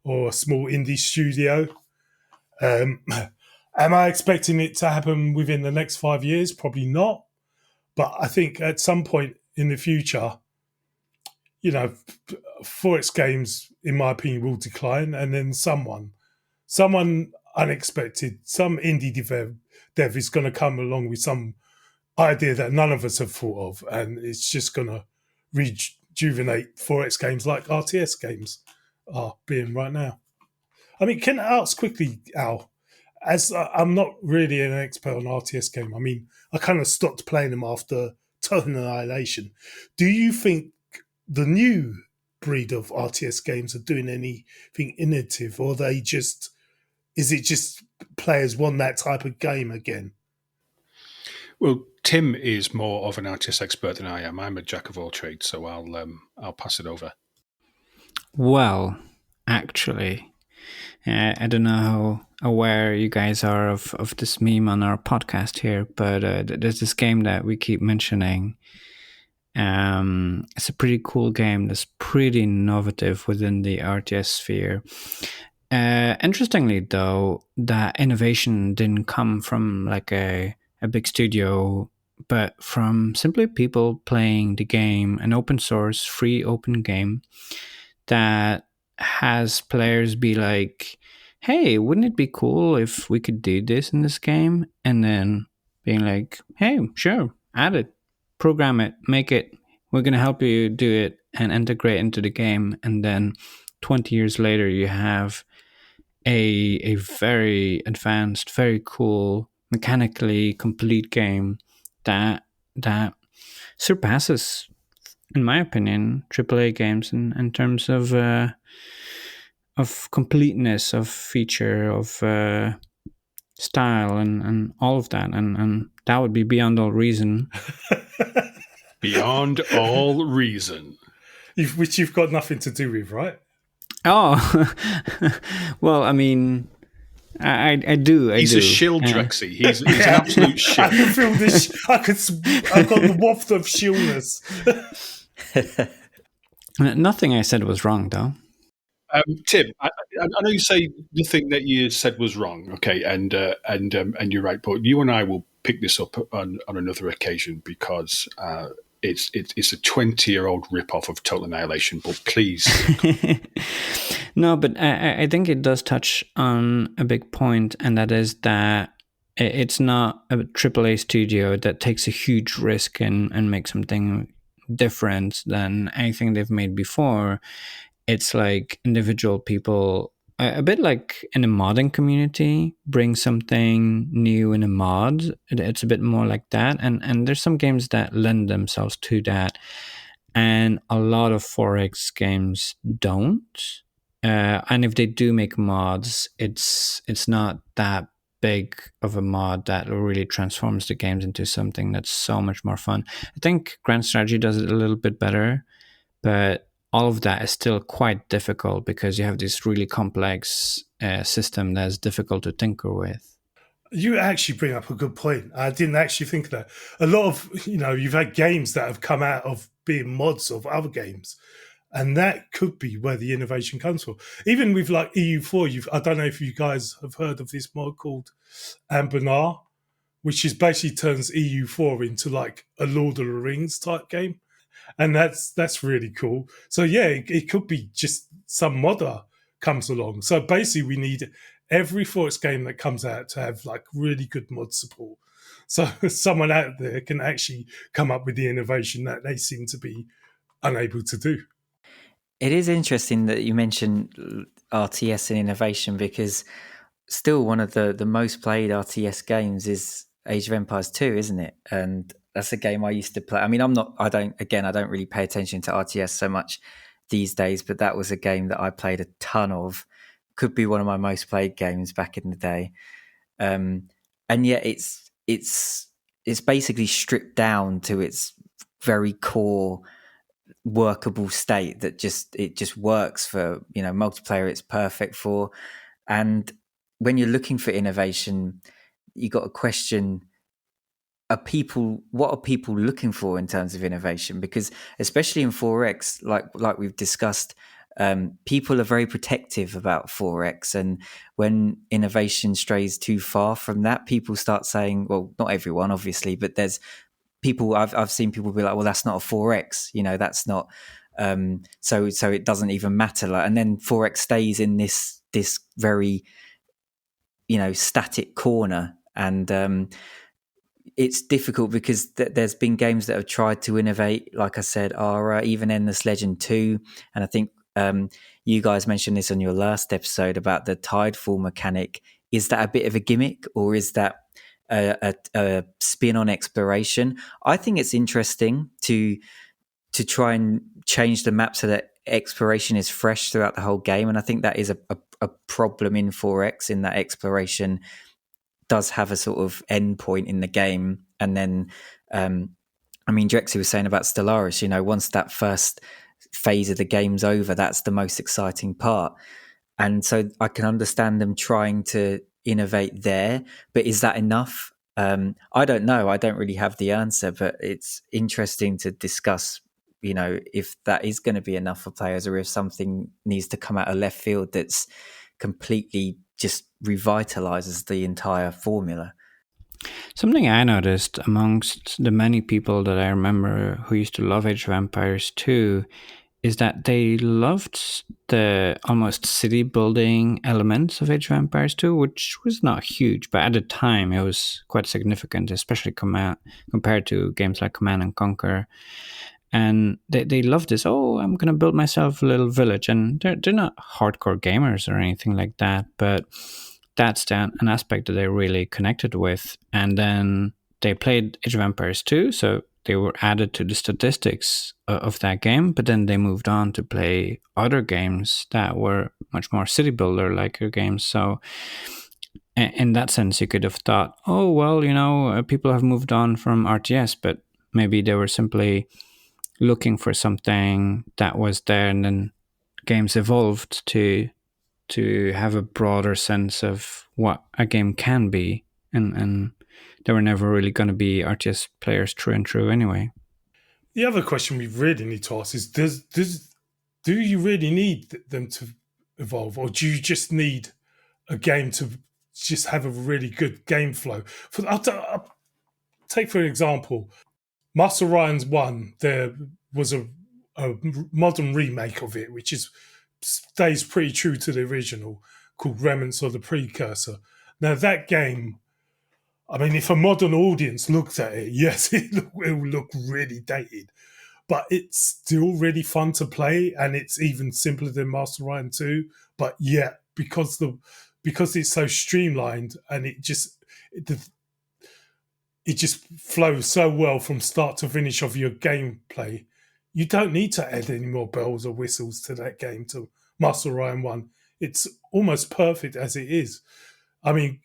or a small indie studio. Am I expecting it to happen within the next 5 years? Probably not. But I think at some point in the future, 4X games, in my opinion, will decline, and then someone unexpected, some indie dev is going to come along with some idea that none of us have thought of, and it's just going to rejuvenate 4X games like RTS games are being right now. I mean, can I ask quickly, Al, as I'm not really an expert on RTS game, I kind of stopped playing them after Total Annihilation. Do you think the new breed of RTS games are doing anything innovative, or is it just players want that type of game again? Well, Tim is more of an RTS expert than I am. I'm a jack of all trades, so I'll pass it over. Well, actually, I don't know how aware you guys are of this meme on our podcast here, but there's this game that we keep mentioning. It's a pretty cool game that's pretty innovative within the RTS sphere. Interestingly, though, that innovation didn't come from like a big studio, but from simply people playing the game, an open source, free open game that has players be like, hey, wouldn't it be cool if we could do this in this game? And then being like, hey, sure, add it, program it, make it. We're going to help you do it and integrate into the game. And then 20 years later, you have a very advanced, very cool, mechanically complete game that surpasses, in my opinion, AAA games in terms of completeness, of feature, of style, and all of that, and that would be beyond all reason. Beyond all reason. Which you've got nothing to do with, right? Oh, well, I mean, I do. He's a shill, Drexy. He's an absolute shill. I can feel this. I've got the waft of shillness. Nothing I said was wrong, though. Tim, I know you say the thing that you said was wrong, okay, and you're right, but you and I will pick this up on another occasion because it's a 20-year-old rip-off of Total Annihilation. But please, no, but I think it does touch on a big point, and that is that it's not a AAA studio that takes a huge risk and makes something different than anything they've made before. It's like individual people, a bit like in a modding community, bring something new in a mod. It's a bit more like that. And there's some games that lend themselves to that. And a lot of 4X games don't. And if they do make mods, it's not that big of a mod that really transforms the games into something that's so much more fun. I think Grand Strategy does it a little bit better, but all of that is still quite difficult because you have this really complex system that's difficult to tinker with. You actually bring up a good point. I didn't actually think of that. A lot of, you've had games that have come out of being mods of other games. And that could be where the innovation comes from. Even with like EU4, I don't know if you guys have heard of this mod called Ambernar, which is basically turns EU4 into like a Lord of the Rings type game. And that's really cool. So yeah, it could be just some modder comes along. So basically, we need every 4X game that comes out to have like really good mod support. So someone out there can actually come up with the innovation that they seem to be unable to do. It is interesting that you mentioned RTS and innovation, because still one of the most played RTS games is Age of Empires 2, isn't it? And that's a game I used to play. I mean, I don't really pay attention to RTS so much these days, but that was a game that I played a ton of. Could be one of my most played games back in the day. And yet it's basically stripped down to its very core workable state that it just works for, multiplayer. It's perfect for. And when you're looking for innovation, you got to question, what are people looking for in terms of innovation? Because especially in 4X, like we've discussed, people are very protective about 4X, and when innovation strays too far from that, people start saying, well, not everyone obviously, but there's people, I've seen people be like, well, that's not a 4X, that's not, so it doesn't even matter. And then 4X stays in this very, static corner. And it's difficult because there's been games that have tried to innovate, like I said, Ara, even Endless Legend 2. And I think you guys mentioned this on your last episode about the Tidefall mechanic. Is that a bit of a gimmick, or is that a spin on exploration? I think it's interesting to try and change the map so that exploration is fresh throughout the whole game. And I think that is a problem in 4X, in that exploration does have a sort of end point in the game. And then, I mean, Drexy was saying about Stellaris, you know, once that first phase of the game's over, that's the most exciting part. And so I can understand them trying to innovate there, but is that enough? I don't know. I don't really have the answer, but it's interesting to discuss, you know, if that is going to be enough for players, or if something needs to come out of left field that's completely just revitalizes the entire formula. Something I noticed amongst the many people that I remember who used to love Age of Empires 2 is that they loved the almost city building elements of Age of Empires 2, which was not huge, but at the time it was quite significant, especially compared to games like Command and Conquer. And they love this. Oh, I'm going to build myself a little village. And they're not hardcore gamers or anything like that, but that's an aspect that they really connected with. And then they played Age of Empires 2, so they were added to the statistics of that game, but then they moved on to play other games that were much more city builder like games. So in that sense, you could have thought, oh, well, you know, people have moved on from RTS, but maybe they were simply looking for something that was there, and then games evolved to have a broader sense of what a game can be, and they were never really going to be RTS players true and true anyway. The other question we really need to ask is: do you really need them to evolve, or do you just need a game to just have a really good game flow? I'll take for example, Master Ryan's One. There was a modern remake of it, which stays pretty true to the original, called Remnants of the Precursor. Now that game, I mean, if a modern audience looks at it, yes, it will look really dated, but it's still really fun to play, and it's even simpler than Master Ryan 2. But yeah, because it's so streamlined, and it just flows so well from start to finish of your gameplay, you don't need to add any more bells or whistles to that game, to Master Ryan 1. It's almost perfect as it is. I mean,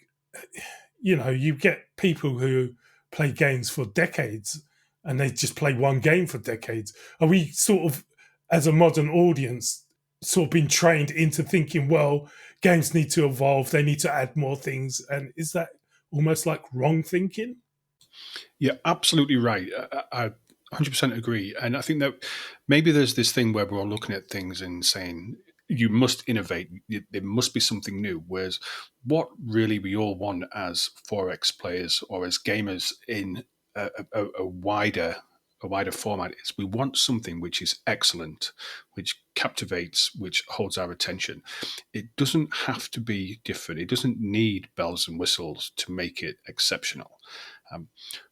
you know, you get people who play games for decades and they just play one game for decades. Are we sort of, as a modern audience, sort of been trained into thinking, well, games need to evolve, they need to add more things? And is that almost like wrong thinking? Yeah, absolutely right. I 100% agree. And I think that maybe there's this thing where we're all looking at things and saying, you must innovate. There must be something new. Whereas what really we all want as 4X players or as gamers in a wider format is we want something which is excellent, which captivates, which holds our attention. It doesn't have to be different. It doesn't need bells and whistles to make it exceptional.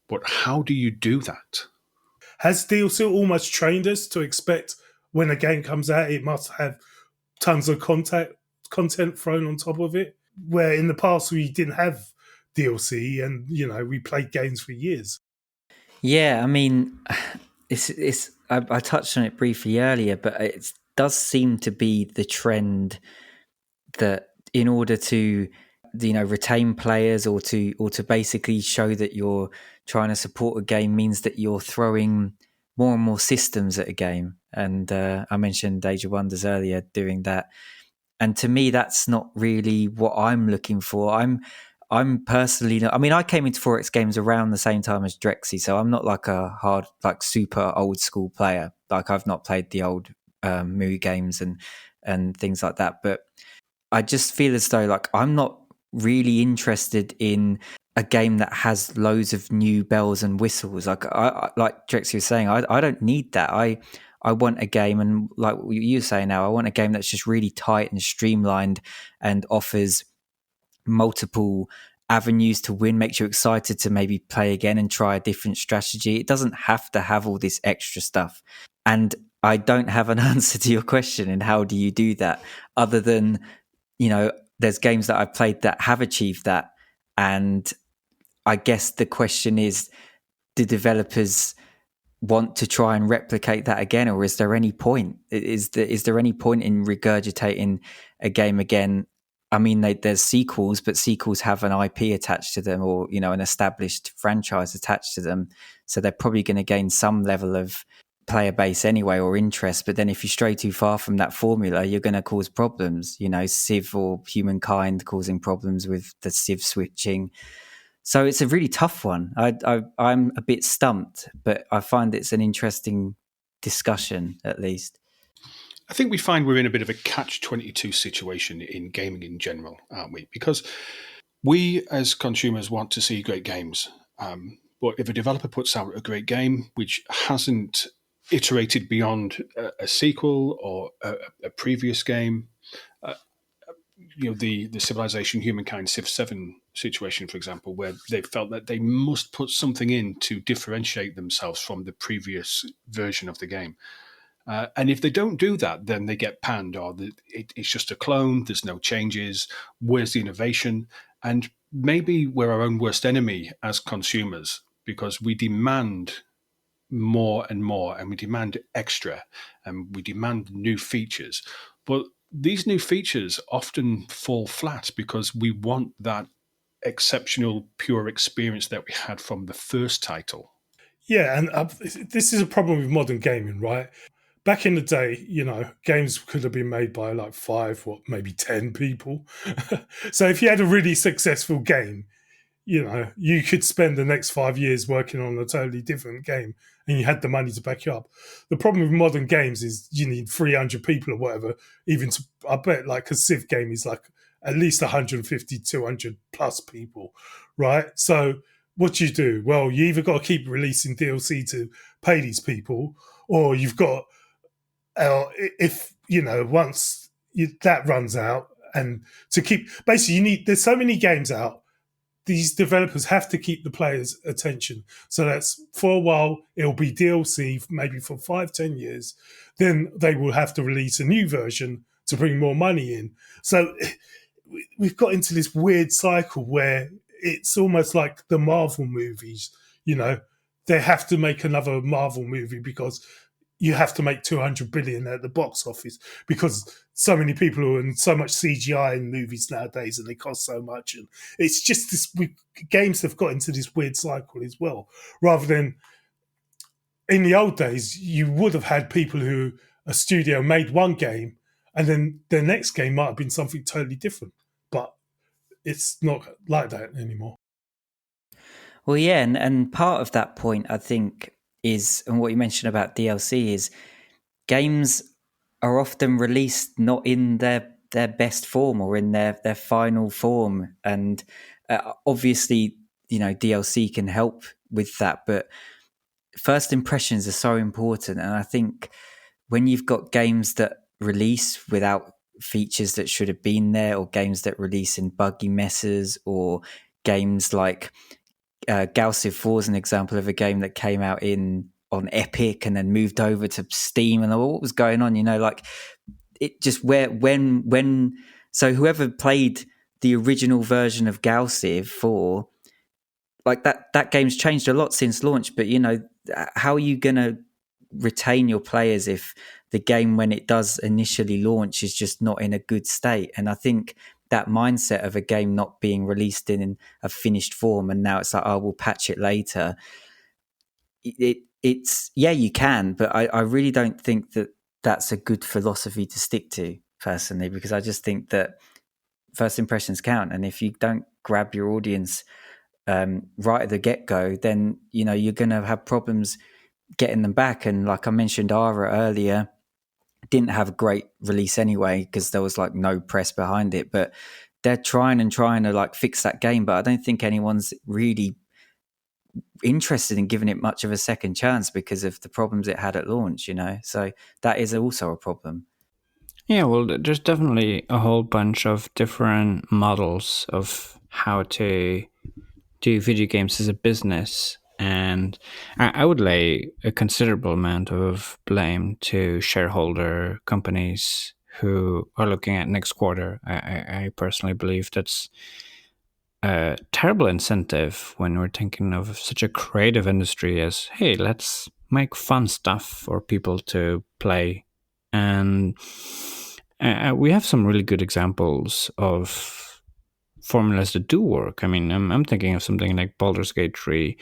But how do you do that? Has DLC almost trained us to expect when a game comes out, it must have tons of content thrown on top of it? Where in the past we didn't have DLC, and you know, we played games for years. Yeah, I mean, it's. I touched on it briefly earlier, but it does seem to be the trend that in order to, you know, retain players or to basically show that you're trying to support a game means that you're throwing more and more systems at a game. And I mentioned Age of Wonders earlier doing that. And to me, that's not really what I'm looking for. I'm personally, I mean, I came into 4X games around the same time as Drexy, so I'm not like a hard, like super old school player. Like I've not played the old Moo games and things like that. But I just feel as though like I'm not really interested in a game that has loads of new bells and whistles. Like like Drexy was saying, I don't need that. I want a game, and like you say now, I want a game that's just really tight and streamlined and offers multiple avenues to win, makes you excited to maybe play again and try a different strategy. It doesn't have to have all this extra stuff. And I don't have an answer to your question in how do you do that, other than, you know, there's games that I've played that have achieved that. And I guess the question is, do developers want to try and replicate that again, or is there any point? Is there any point in regurgitating a game again? I mean, there's sequels, but sequels have an IP attached to them, or an established franchise attached to them, so they're probably going to gain some level of player base anyway, or interest. But then if you stray too far from that formula, you're going to cause problems. Civ or Humankind causing problems with the civ switching. So it's a really tough one. I'm a bit stumped, but I find it's an interesting discussion, at least. I think we find we're in a bit of a catch-22 situation in gaming in general, aren't we? Because we as consumers want to see great games. But if a developer puts out a great game which hasn't iterated beyond a sequel or a previous game, the Civilization Humankind Civ-7 situation, for example, where they felt that they must put something in to differentiate themselves from the previous version of the game. And if they don't do that, then they get panned, or it's just a clone, there's no changes, where's the innovation? And maybe we're our own worst enemy as consumers, because we demand more and more, and we demand extra, and we demand new features. But these new features often fall flat because we want that exceptional, pure experience that we had from the first title. Yeah, and this is a problem with modern gaming, right? Back in the day, games could have been made by like 5, maybe 10 people. So if you had a really successful game, you could spend the next 5 years working on a totally different game, and you had the money to back you up. The problem with modern games is you need 300 people or whatever. I bet like a Civ game is like at least 150, 200 plus people, right? So what do you do? Well, you either got to keep releasing DLC to pay these people, or you've got, if once that runs out, and to keep, basically there's so many games out, these developers have to keep the players' attention. So that's, for a while, it'll be DLC, maybe for 5-10 years. Then they will have to release a new version to bring more money in. So we've got into this weird cycle where it's almost like the Marvel movies. They have to make another Marvel movie because you have to make 200 billion at the box office, because so many people are in so much CGI in movies nowadays, and they cost so much. And it's just this, games have got into this weird cycle as well. Rather than in the old days, you would have had people who, a studio made one game, and then their next game might have been something totally different. But it's not like that anymore. Well, yeah, and part of that point, I think, is, and what you mentioned about DLC, is games are often released not in their best form or in their final form. And obviously, DLC can help with that, but first impressions are so important. And I think when you've got games that release without features that should have been there, or games that release in buggy messes, or games like Galciv 4 is an example of a game that came out on Epic and then moved over to Steam, and what was going on, like it just so whoever played the original version of Galciv 4, like that game's changed a lot since launch, but how are you going to retain your players if the game, when it does initially launch, is just not in a good state? And I think that mindset of a game not being released in a finished form, and now it's like, oh, we'll patch it later. It's yeah, you can, but I really don't think that that's a good philosophy to stick to, personally, because I just think that first impressions count, and if you don't grab your audience right at the get-go, then you're going to have problems getting them back. And like I mentioned, Ara earlier didn't have a great release anyway because there was like no press behind it, but they're trying to like fix that game, but I don't think anyone's really interested in giving it much of a second chance because of the problems it had at launch, so that is also a problem. Yeah, well, there's definitely a whole bunch of different models of how to do video games as a business, and I would lay a considerable amount of blame to shareholder companies who are looking at next quarter. I personally believe that's a terrible incentive when we're thinking of such a creative industry as, hey, let's make fun stuff for people to play. And we have some really good examples of formulas that do work. I mean, I'm thinking of something like Baldur's Gate 3,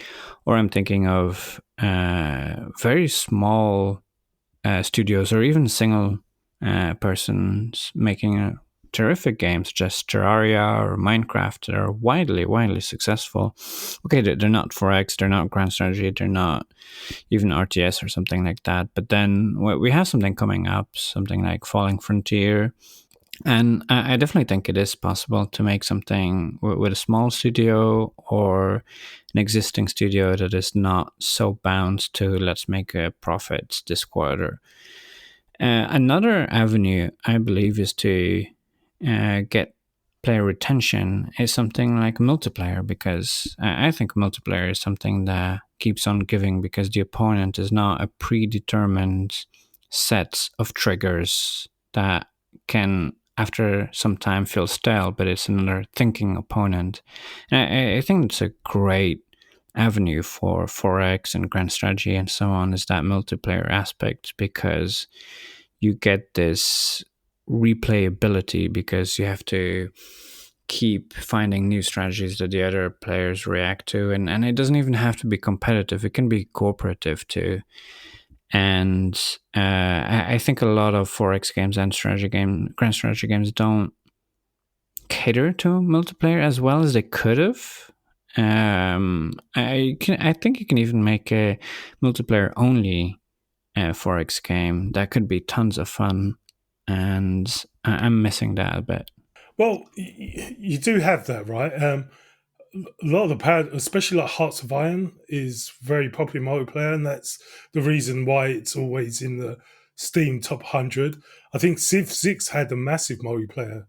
or I'm thinking of very small studios or even single persons making terrific games, just Terraria or Minecraft, that are widely successful. Okay, they're not 4X, they're not Grand Strategy, they're not even RTS or something like that. But then we have something coming up, something like Falling Frontier. And I definitely think it is possible to make something with a small studio or an existing studio that is not so bound to let's make a profit this quarter. Another avenue, I believe, is to get player retention is something like multiplayer, because I think multiplayer is something that keeps on giving, because the opponent is not a predetermined set of triggers that can after some time feel stale, but it's another thinking opponent. And I think it's a great avenue for 4X and Grand Strategy and so on, is that multiplayer aspect, because you get this replayability, because you have to keep finding new strategies that the other players react to, and it doesn't even have to be competitive, it can be cooperative too. And I think a lot of 4X games and grand strategy games don't cater to multiplayer as well as they could have. I think you can even make a multiplayer only 4X game that could be tons of fun, and I'm missing that a bit. Well, you do have that, right? A lot of the power, especially like Hearts of Iron, is very popular multiplayer, and that's the reason why it's always in the Steam top 100. I think Civ 6 had a massive multiplayer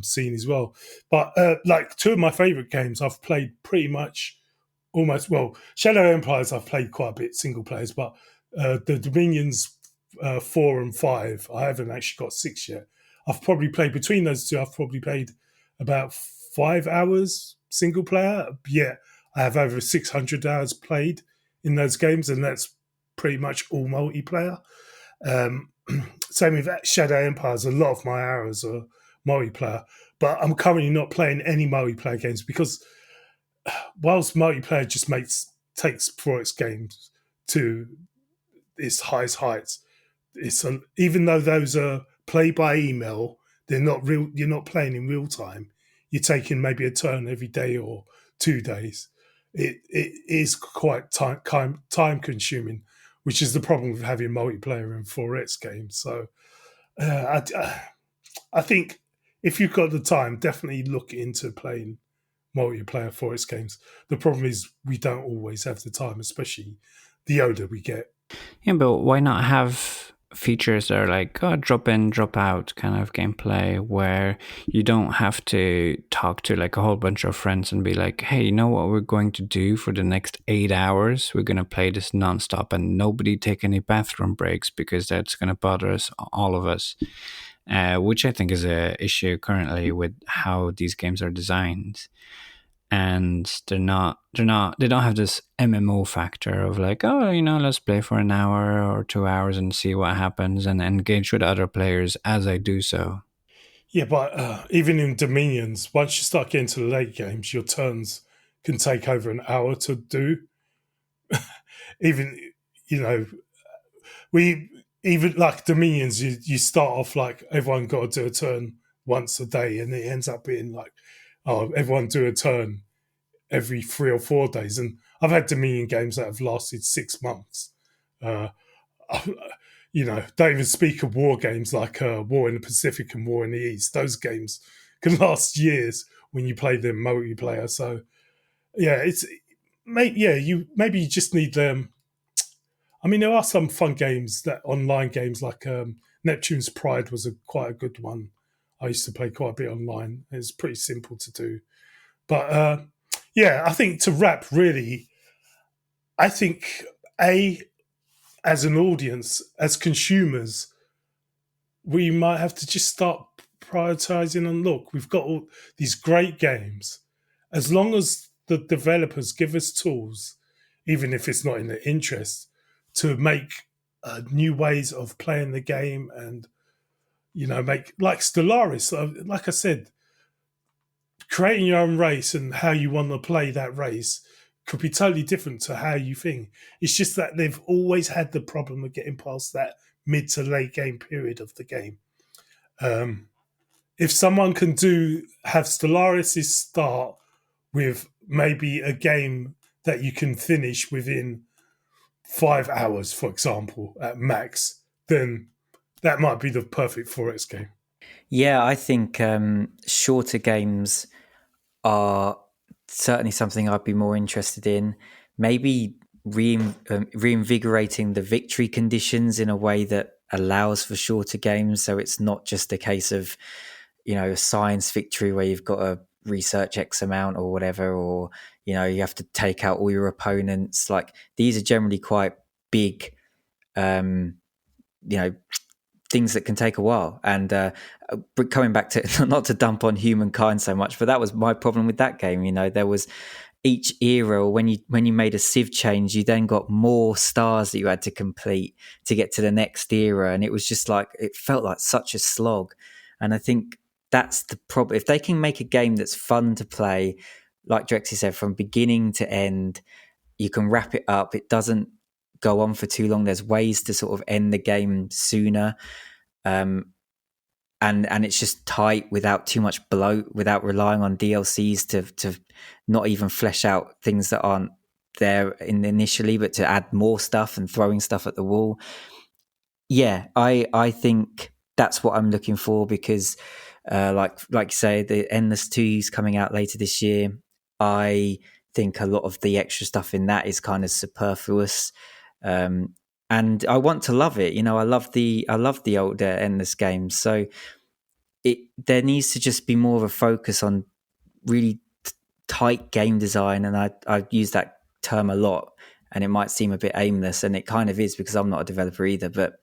scene as well. But like two of my favorite games, I've played pretty much almost, well, Shadow Empires, I've played quite a bit single players, but the Dominions 4 and 5, I haven't actually got 6 yet. I've probably played between those two, I've probably played about 5 hours single player. Yeah, I have over 600 hours played in those games, and that's pretty much all multiplayer. Um, Same with Shadow Empires, a lot of my hours are multiplayer, but I'm currently not playing any multiplayer games because whilst multiplayer just takes 4X games to its highest heights, even though those are play by email, they're not real. You're not playing in real time. You're taking maybe a turn every day or 2 days. It is quite time consuming, which is the problem with having multiplayer in 4X games. So I think if you've got the time, definitely look into playing multiplayer 4X games. The problem is we don't always have the time, especially the older we get. Yeah, but why not have features that are like drop in, drop out kind of gameplay, where you don't have to talk to like a whole bunch of friends and be like, hey, you know what we're going to do for the next 8 hours? We're going to play this nonstop and nobody take any bathroom breaks, because that's going to bother us, all of us. Which I think is a issue currently with how these games are designed. And they don't have this MMO factor of like, oh, let's play for an hour or 2 hours and see what happens and engage with other players as I do so. Yeah, but even in Dominions, once you start getting to the late games, your turns can take over an hour to do. Even, we even like Dominions, you start off like everyone got to do a turn once a day, and it ends up being like, oh, everyone do a turn every 3 or 4 days. And I've had Dominion games that have lasted 6 months. Uh, don't even speak of war games like War in the Pacific and War in the East. Those games can last years when you play them multiplayer. So yeah, maybe you just need them. I mean, there are some fun games, that online games like Neptune's Pride was quite a good one. I used to play quite a bit online. It's pretty simple to do. But yeah, I think to wrap, really, I think as an audience, as consumers, we might have to just start prioritizing and look, we've got all these great games. As long as the developers give us tools, even if it's not in their interest, to make new ways of playing the game, and make like Stellaris. Like I said, creating your own race and how you want to play that race could be totally different to how you think. It's just that they've always had the problem of getting past that mid to late game period of the game. If someone can have Stellaris' start with maybe a game that you can finish within 5 hours, for example, at max, then that might be the perfect 4X game. Yeah, I think shorter games are certainly something I'd be more interested in. Maybe reinvigorating the victory conditions in a way that allows for shorter games, so it's not just a case of a science victory where you've got to research X amount or whatever, or you have to take out all your opponents. Like, these are generally quite big things that can take a while. And coming back to, not to dump on Humankind so much, but that was my problem with that game. There was each era, when you made a civ change, you then got more stars that you had to complete to get to the next era, and it was just like, it felt like such a slog. And I think that's the problem. If they can make a game that's fun to play, like Drexy said, from beginning to end, you can wrap it up. It doesn't go on for too long. There's ways to sort of end the game sooner. And it's just tight without too much bloat, without relying on DLCs to not even flesh out things that aren't there initially, but to add more stuff and throwing stuff at the wall. Yeah, I think that's what I'm looking for, because like you say, the Endless 2's coming out later this year. I think a lot of the extra stuff in that is kind of superfluous. And I want to love it. I love the older Endless games. So there needs to just be more of a focus on really tight game design. And I use that term a lot, and it might seem a bit aimless, and it kind of is, because I'm not a developer either. But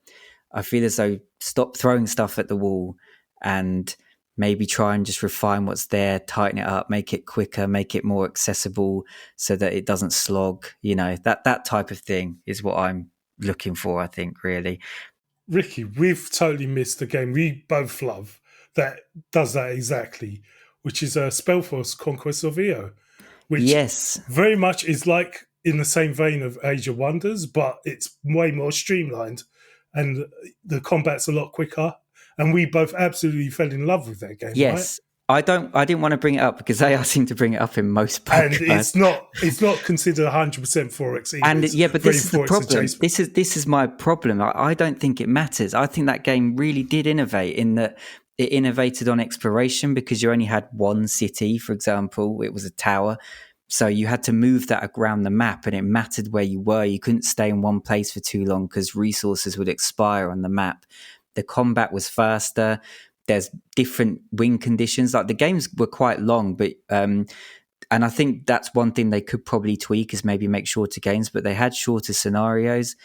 I feel as though, stop throwing stuff at the wall and maybe try and just refine what's there, tighten it up, make it quicker, make it more accessible so that it doesn't slog. That type of thing is what I'm looking for, I think, really. Ricky, we've totally missed the game we both love that does that exactly, which is Spellforce Conquest of Io, which yes, very much is like in the same vein of Age of Wonders, but it's way more streamlined and the combat's a lot quicker. And we both absolutely fell in love with that game. Yes. Right? I didn't want to bring it up because they seem to bring it up in most podcasts. And it's not considered 100% 4X either. And but this is the problem. This is my problem. I don't think it matters. I think that game really did innovate, in that it innovated on exploration, because you only had one city, for example. It was a tower. So you had to move that around the map, and it mattered where you were. You couldn't stay in one place for too long because resources would expire on the map. The combat was faster. There's different win conditions. Like, the games were quite long, but and I think that's one thing they could probably tweak, is maybe make shorter games, but they had shorter scenarios,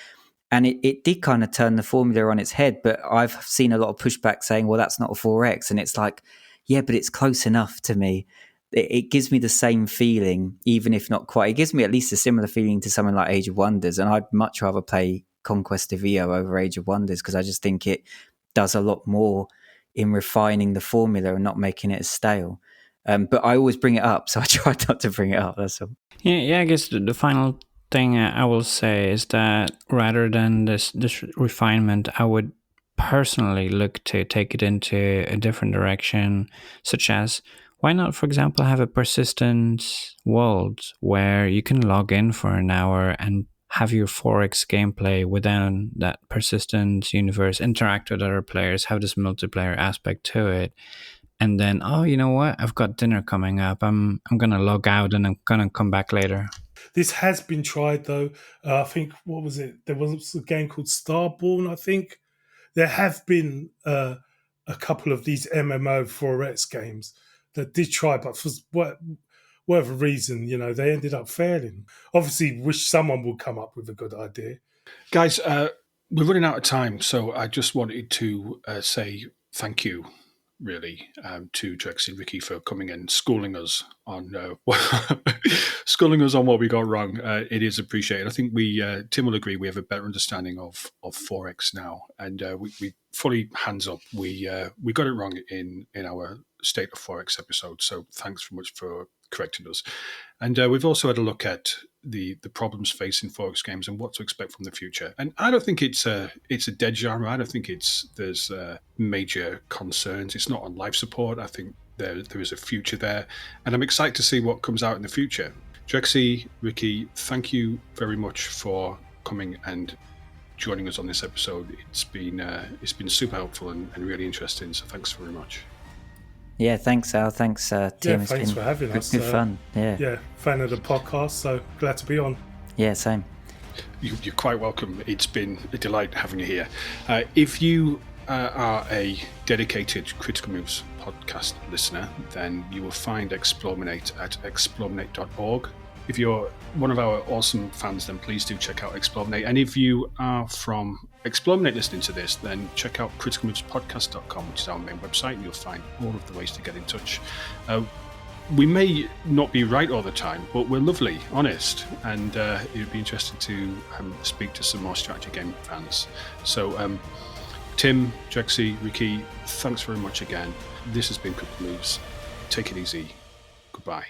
and it did kind of turn the formula on its head. But I've seen a lot of pushback saying, well, that's not a 4X. And it's like, yeah, but it's close enough to me. It gives me the same feeling, even if not quite. It gives me at least a similar feeling to something like Age of Wonders, and I'd much rather play Conquest of Io over Age of Wonders, because I just think it does a lot more in refining the formula and not making it as stale. But I always bring it up, so I try not to bring it up. That's all. Yeah. I guess the final thing I will say is that, rather than this refinement, I would personally look to take it into a different direction, such as, why not, for example, have a persistent world where you can log in for an hour and have your 4X gameplay within that persistent universe, interact with other players, have this multiplayer aspect to it. And then, oh, you know what? I've got dinner coming up. I'm going to log out and I'm going to come back later. This has been tried, though. I think, what was it? There was a game called Starborn, I think. There have been a couple of these MMO 4X games that did try, but for whatever reason, they ended up failing. Obviously, wish someone would come up with a good idea. Guys, we're running out of time, so I just wanted to say thank you really, to Drexy and Ricky for coming in, schooling us on schooling us on what we got wrong. It is appreciated. I think Tim will agree, we have a better understanding of 4X now, and we fully hands up. We got it wrong in our State of 4X episode. So thanks very much for correcting us. And we've also had a look at the problems facing 4X games and what to expect from the future. And I don't think it's a dead genre. I don't think there's major concerns. It's not on life support. I think there is a future there, and I'm excited to see what comes out in the future. Drexy, Ricky, thank you very much for coming and joining us on this episode. It's been super helpful and really interesting. So thanks very much. Yeah, thanks, Al. Thanks, Tim. Yeah, it's thanks been for having us. Good fun. Yeah. Yeah, fan of the podcast, so glad to be on. Yeah, same. You're quite welcome. It's been a delight having you here. If you are a dedicated Critical Moves podcast listener, then you will find eXplorminate at eXplorminate.org. If you're one of our awesome fans, then please do check out eXplorminate. And if you are from eXplorminate listening to this, then check out criticalmovespodcast.com, which is our main website, and you'll find all of the ways to get in touch. We may not be right all the time, but we're lovely, honest, and it would be interesting to speak to some more strategy game fans. So, Tim, Drexy, Ricky, thanks very much again. This has been Critical Moves. Take it easy. Goodbye.